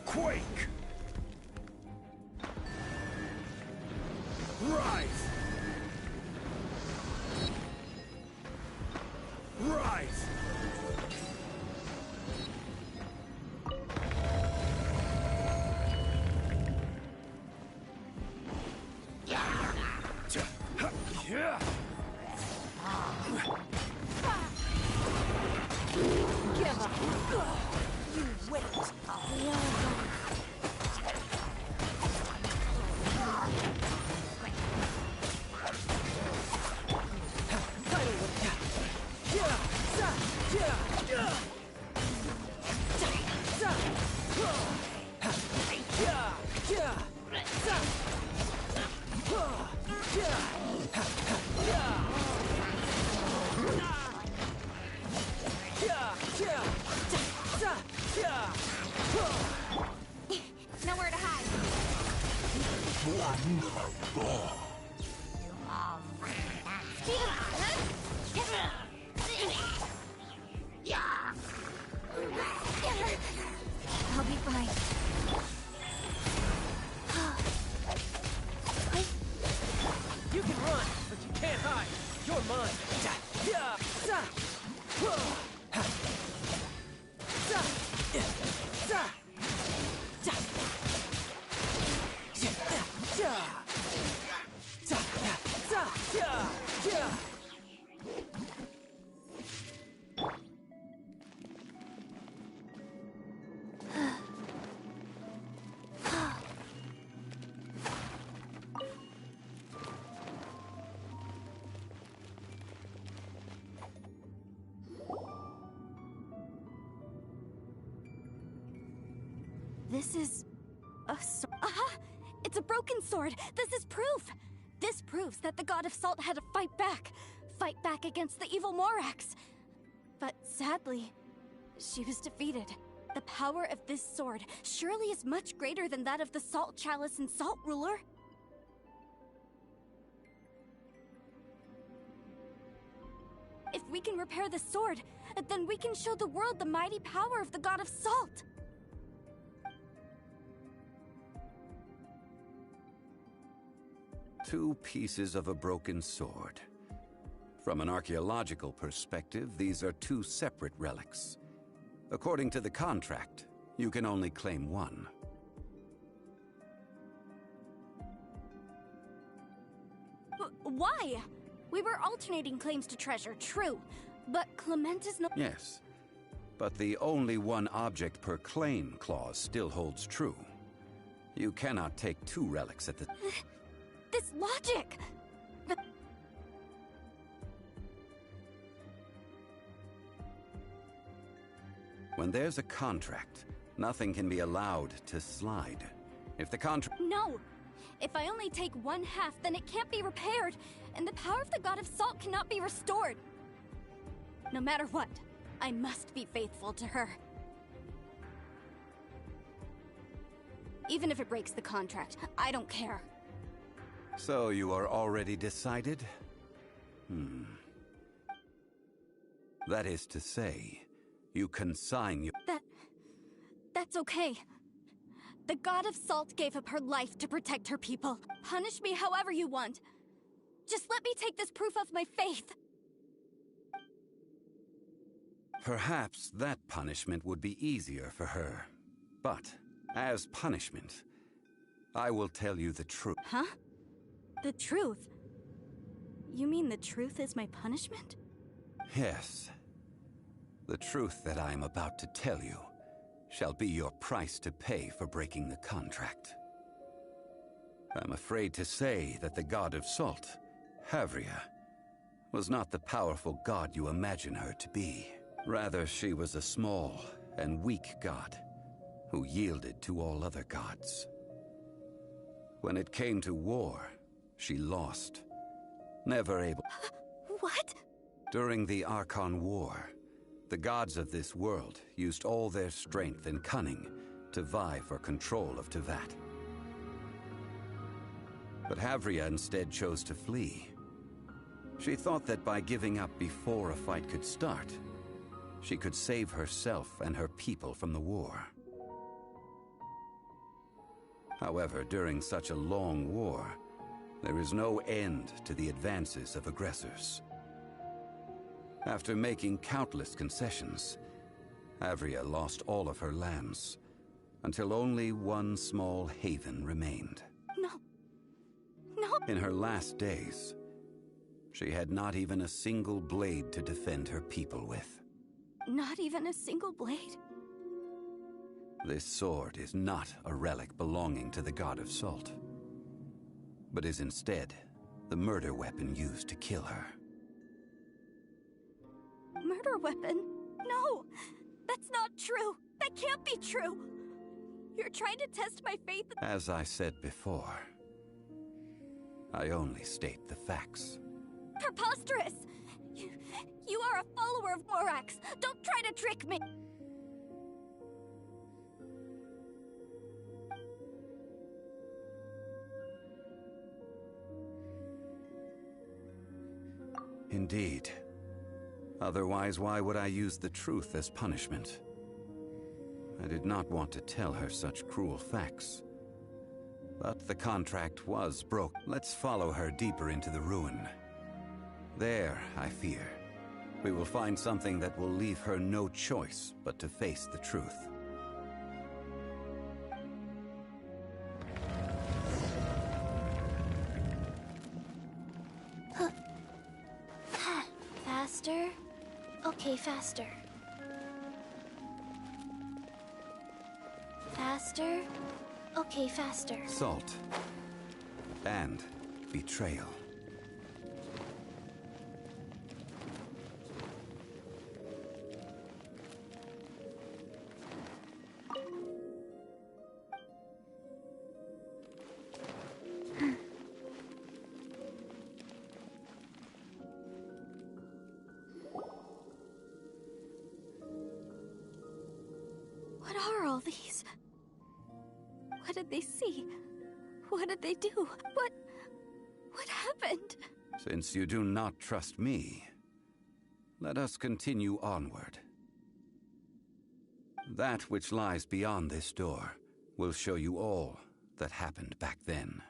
Quake! Rise! Rise! Give up. You wait. Nowhere to hide. I'll be fine. You can run, but you can't hide. You're mine. This is a sword. It's a broken sword. This is proof. This proves that the god of salt had to fight back against the evil Morax. But sadly, she was defeated. The power of this sword surely is much greater than that of the Salt Chalice and Salt Ruler. If we can repair the sword, then we can show the world the mighty power of the god of salt. Two pieces of a broken sword. From an archaeological perspective, these are two separate relics. According to the contract, you can only claim one. Why? We were alternating claims to treasure, true. But Clement is not— Yes, but the only one object per claim clause still holds true. You cannot take two relics at the— This logic. But when there's a contract, nothing can be allowed to slide. If the contract... no! If I only take one half, then it can't be repaired, and the power of the God of Salt cannot be restored. No matter what, I must be faithful to her. Even if it breaks the contract, I don't care. So you are already decided? That is to say, you consign your... That's okay. The God of Salt gave up her life to protect her people. Punish me however you want. Just let me take this proof of my faith. Perhaps that punishment would be easier for her. But, as punishment, I will tell you the truth. Huh? The truth? You mean the truth is my punishment? Yes. The truth that I am about to tell you shall be your price to pay for breaking the contract. I'm afraid to say that the God of Salt, Havria, was not the powerful god you imagine her to be. Rather, she was a small and weak god who yielded to all other gods. When it came to war, she lost, never able... What? During the Archon War, the gods of this world used all their strength and cunning to vie for control of Tevat. But Havria instead chose to flee. She thought that by giving up before a fight could start, she could save herself and her people from the war. However, during such a long war, there is no end to the advances of aggressors. After making countless concessions, Havria lost all of her lands, until only one small haven remained. No. In her last days, she had not even a single blade to defend her people with. Not even a single blade? This sword is not a relic belonging to the God of Salt, but is instead the murder weapon used to kill her. Murder weapon? No! That's not true! That can't be true! You're trying to test my faith. As I said before, I only state the facts. Preposterous! You are a follower of Morax! Don't try to trick me! Indeed. Otherwise, why would I use the truth as punishment? I did not want to tell her such cruel facts. But the contract was broke. Let's follow her deeper into the ruin. There, I fear, we will find something that will leave her no choice but to face the truth. Faster? Okay, faster. Faster? Okay, faster. Salt. And betrayal. What are all these? What did they see? What did they do? What happened? Since you do not trust me, let us continue onward. That which lies beyond this door will show you all that happened back then.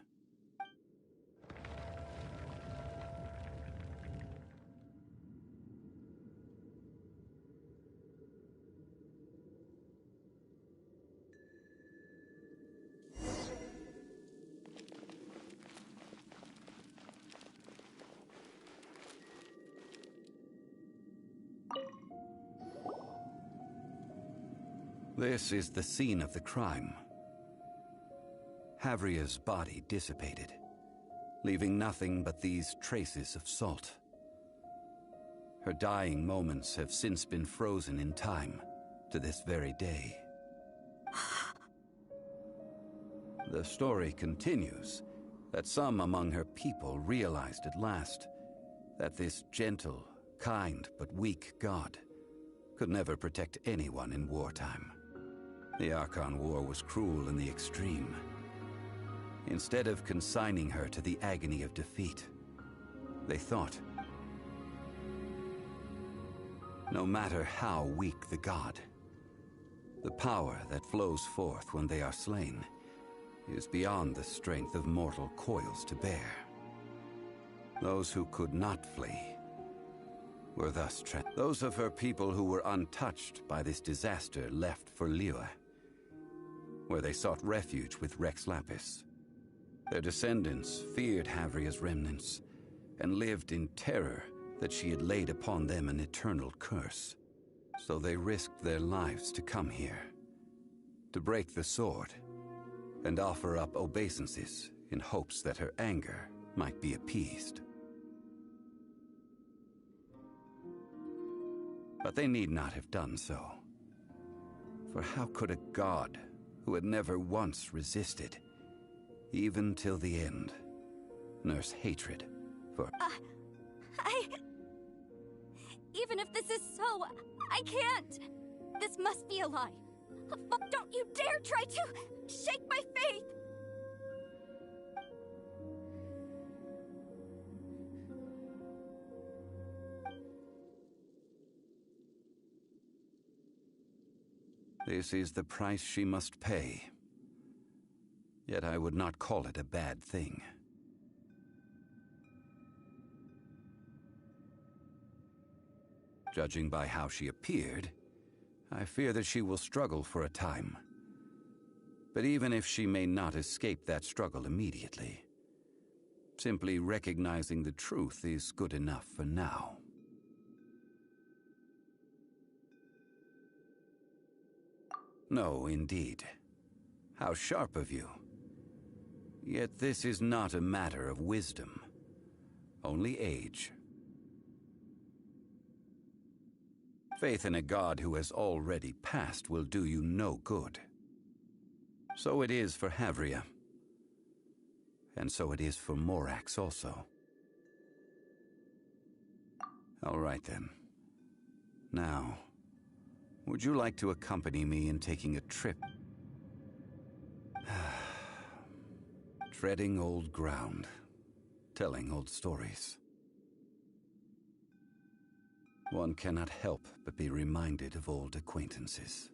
This is the scene of the crime. Havria's body dissipated, leaving nothing but these traces of salt. Her dying moments have since been frozen in time to this very day. The story continues that some among her people realized at last that this gentle, kind, but weak god could never protect anyone in wartime. The Archon War was cruel in the extreme. Instead of consigning her to the agony of defeat, they thought, no matter how weak the god, the power that flows forth when they are slain is beyond the strength of mortal coils to bear. Those who could not flee were thus trapped. Those of her people who were untouched by this disaster left for Liyue, where they sought refuge with Rex Lapis. Their descendants feared Havria's remnants and lived in terror that she had laid upon them an eternal curse. So they risked their lives to come here, to break the sword, and offer up obeisances in hopes that her anger might be appeased. But they need not have done so. For how could a god who had never once resisted, even till the end, nurse hatred for... Even if this is so, I can't! This must be a lie. Don't you dare try to shake my faith! This is the price she must pay. Yet I would not call it a bad thing. Judging by how she appeared, I fear that she will struggle for a time. But even if she may not escape that struggle immediately, simply recognizing the truth is good enough for now. No, indeed. How sharp of you. Yet this is not a matter of wisdom, only age. Faith in a god who has already passed will do you no good. So it is for Havria. And so it is for Morax also. All right then. Now, would you like to accompany me in taking a trip? Treading old ground, telling old stories. One cannot help but be reminded of old acquaintances.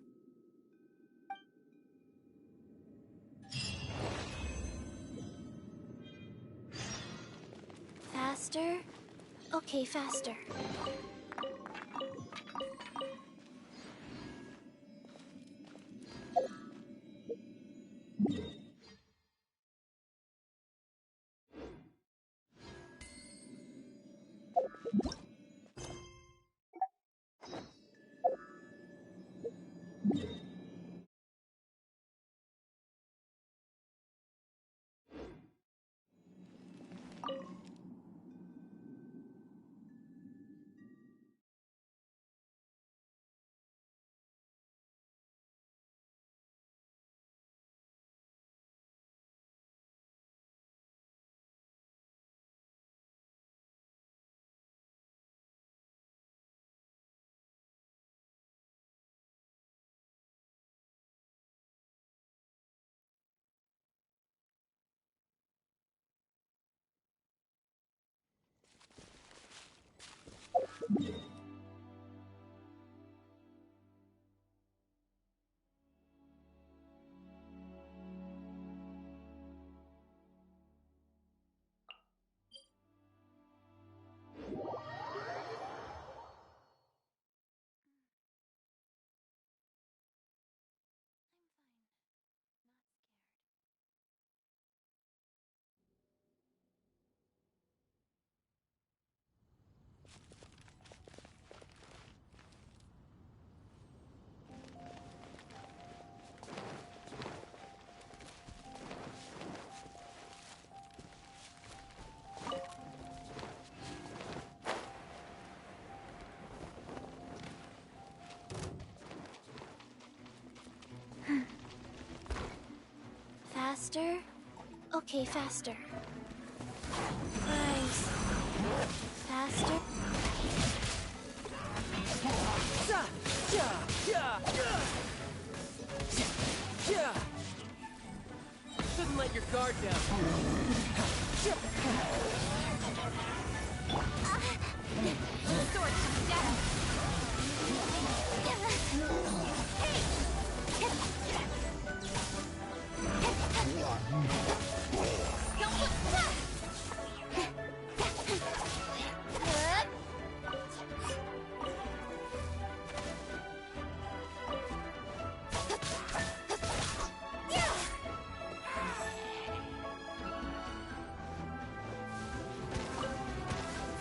Faster? Okay, faster. faster. Okay, faster. Rise. Faster. Shouldn't let your guard down. Sword comes down.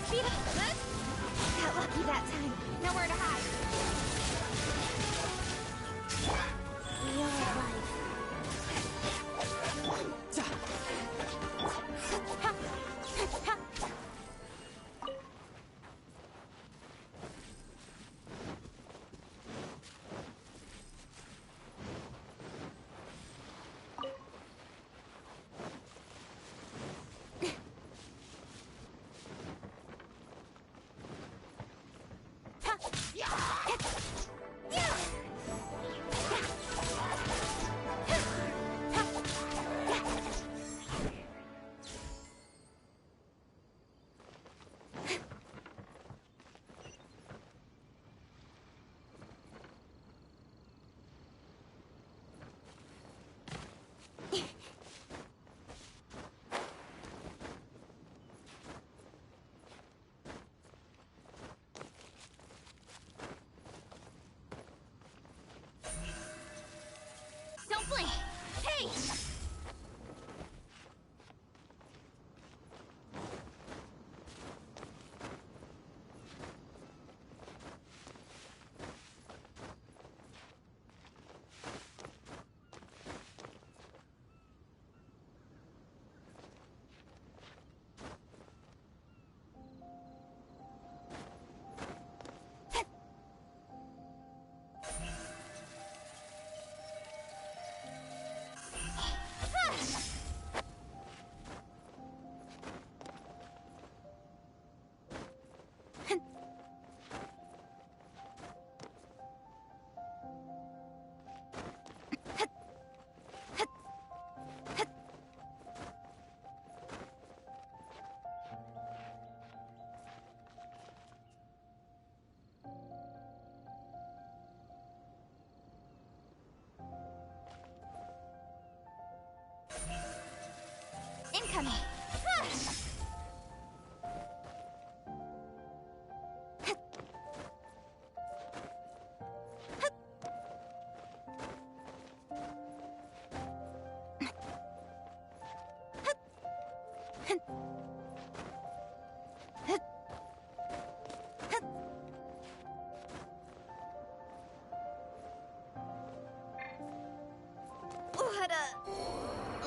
Speed up! Got lucky that time. Nowhere to hide. We are life. Don't blink! Hey! Incoming!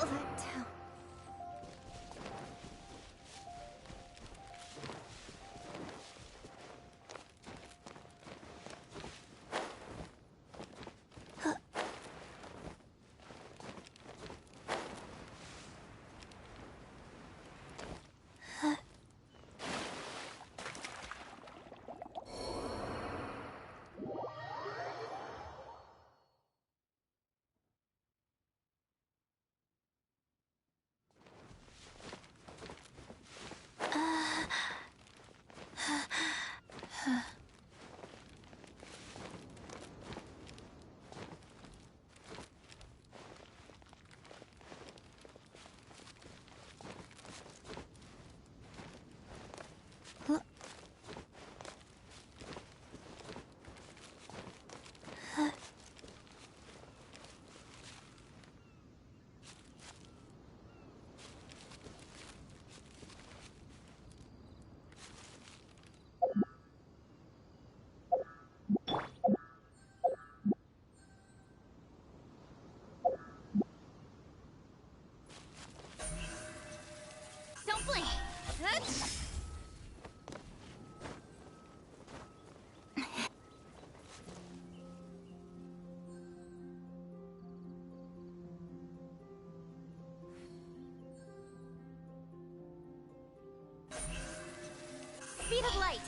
What a letdown. Don't blink! speed of light!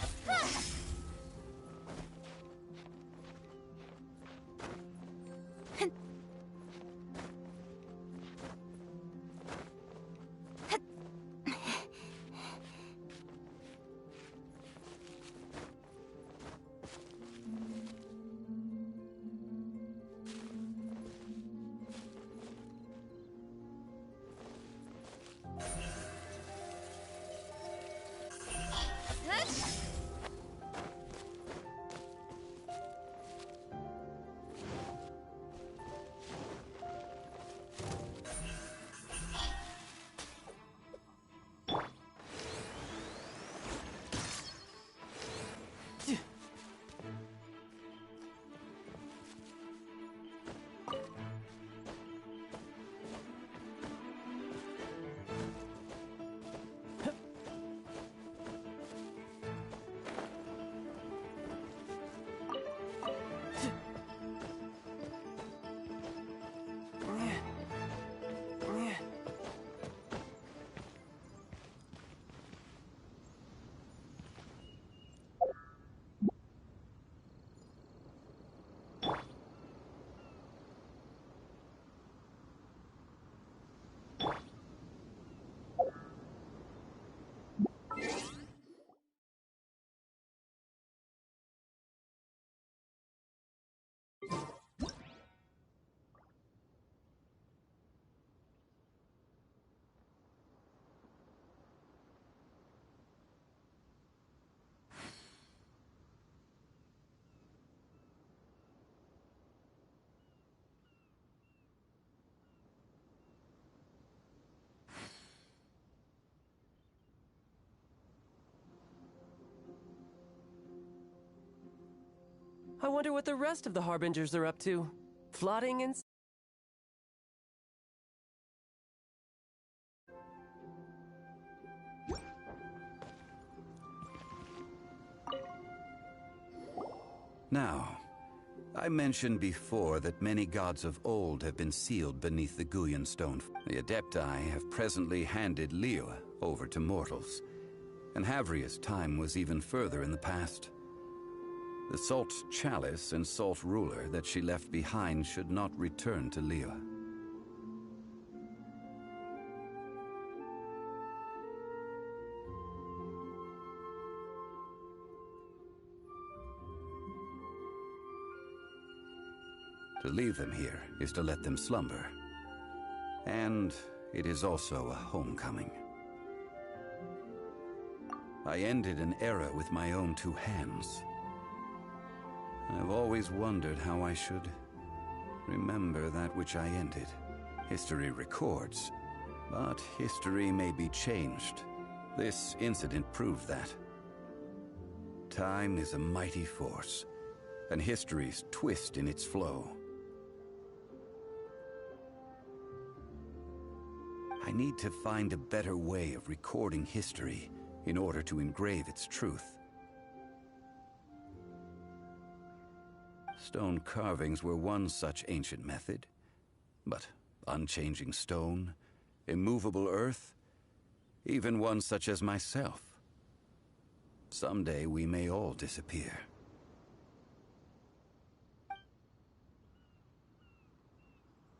I wonder what the rest of the Harbingers are up to. Plotting and... Now, I mentioned before that many gods of old have been sealed beneath the Guyan stone. The Adepti have presently handed Liyue over to mortals, and Havria's time was even further in the past. The Salt Chalice and Salt Ruler that she left behind should not return to Liyue. To leave them here is to let them slumber. And it is also a homecoming. I ended an era with my own two hands. I've always wondered how I should remember that which I ended. History records, but history may be changed. This incident proved that. Time is a mighty force, and history's twist in its flow. I need to find a better way of recording history in order to engrave its truth. Stone carvings were one such ancient method, but unchanging stone, immovable earth, even one such as myself. Someday we may all disappear.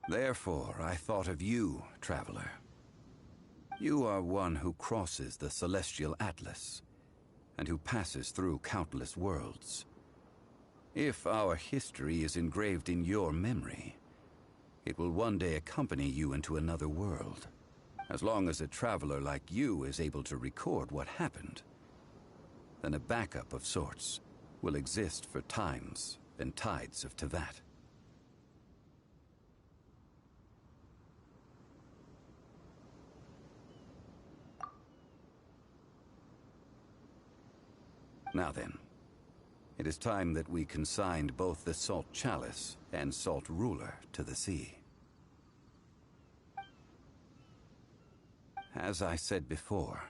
Therefore, I thought of you, traveler. You are one who crosses the celestial atlas, and who passes through countless worlds. If our history is engraved in your memory, it will one day accompany you into another world. As long as a traveler like you is able to record what happened, then a backup of sorts will exist for times and tides of Teyvat. Now then, it is time that we consigned both the Salt Chalice and Salt Ruler to the sea. As I said before,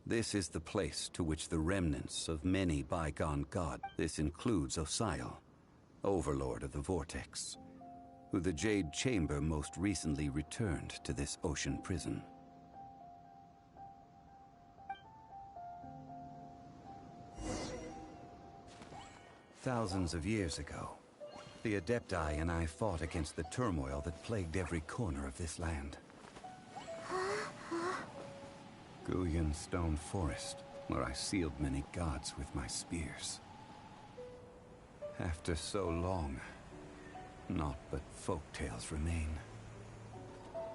this is the place to which the remnants of many bygone gods, this includes Osial, Overlord of the Vortex, who the Jade Chamber most recently returned to this ocean prison. thousands of years ago, the Adepti and I fought against the turmoil that plagued every corner of this land. Guyan Stone Forest, where I sealed many gods with my spears. After so long, naught but folktales remain.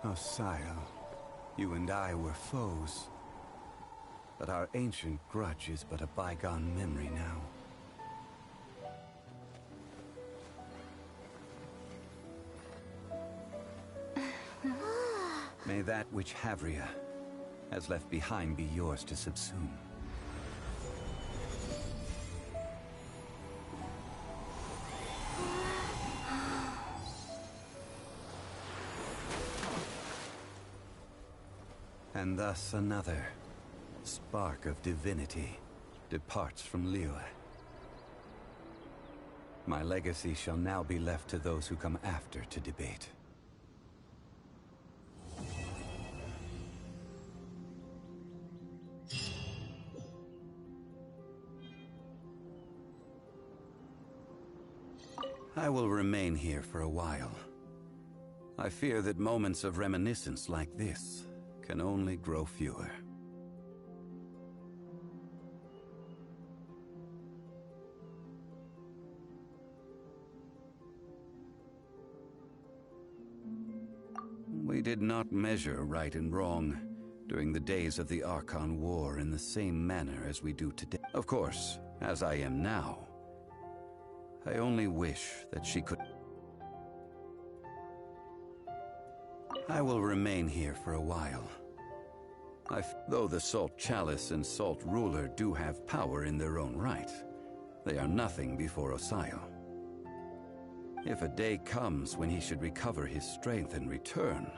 Osial, you and I were foes, but our ancient grudge is but a bygone memory now. May that which Havria has left behind be yours to subsume. And thus another spark of divinity departs from Liyue. My legacy shall now be left to those who come after to debate. I will remain here for a while. I fear that moments of reminiscence like this can only grow fewer. We did not measure right and wrong during the days of the Archon War in the same manner as we do today. Of course, as I am now, I only wish that she could... I will remain here for a while. Though the Salt Chalice and Salt Ruler do have power in their own right, they are nothing before Osial. If a day comes when he should recover his strength and return,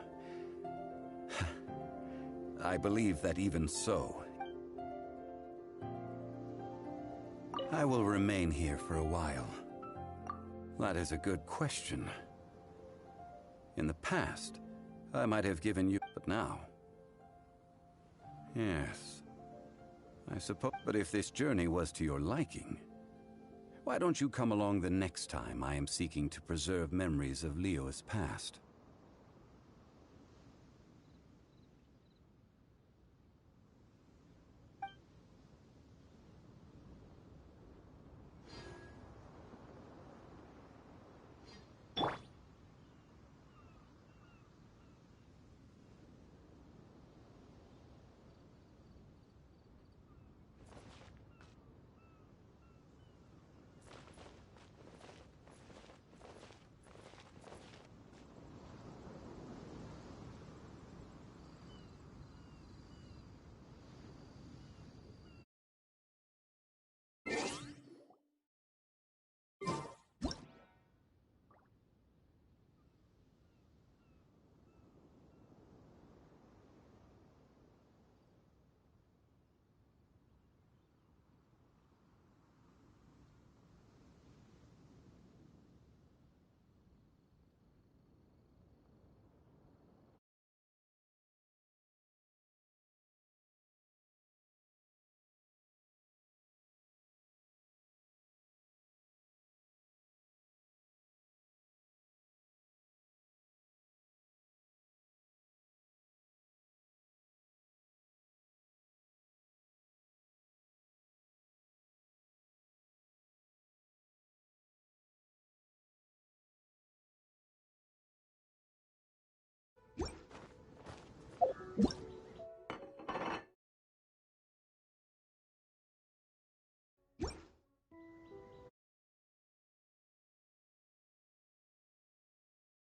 I believe that even so, I will remain here for a while. That is a good question. In the past, I might have given you, but now... Yes, I suppose. But if this journey was to your liking, why don't you come along the next time I am seeking to preserve memories of Liyue's past?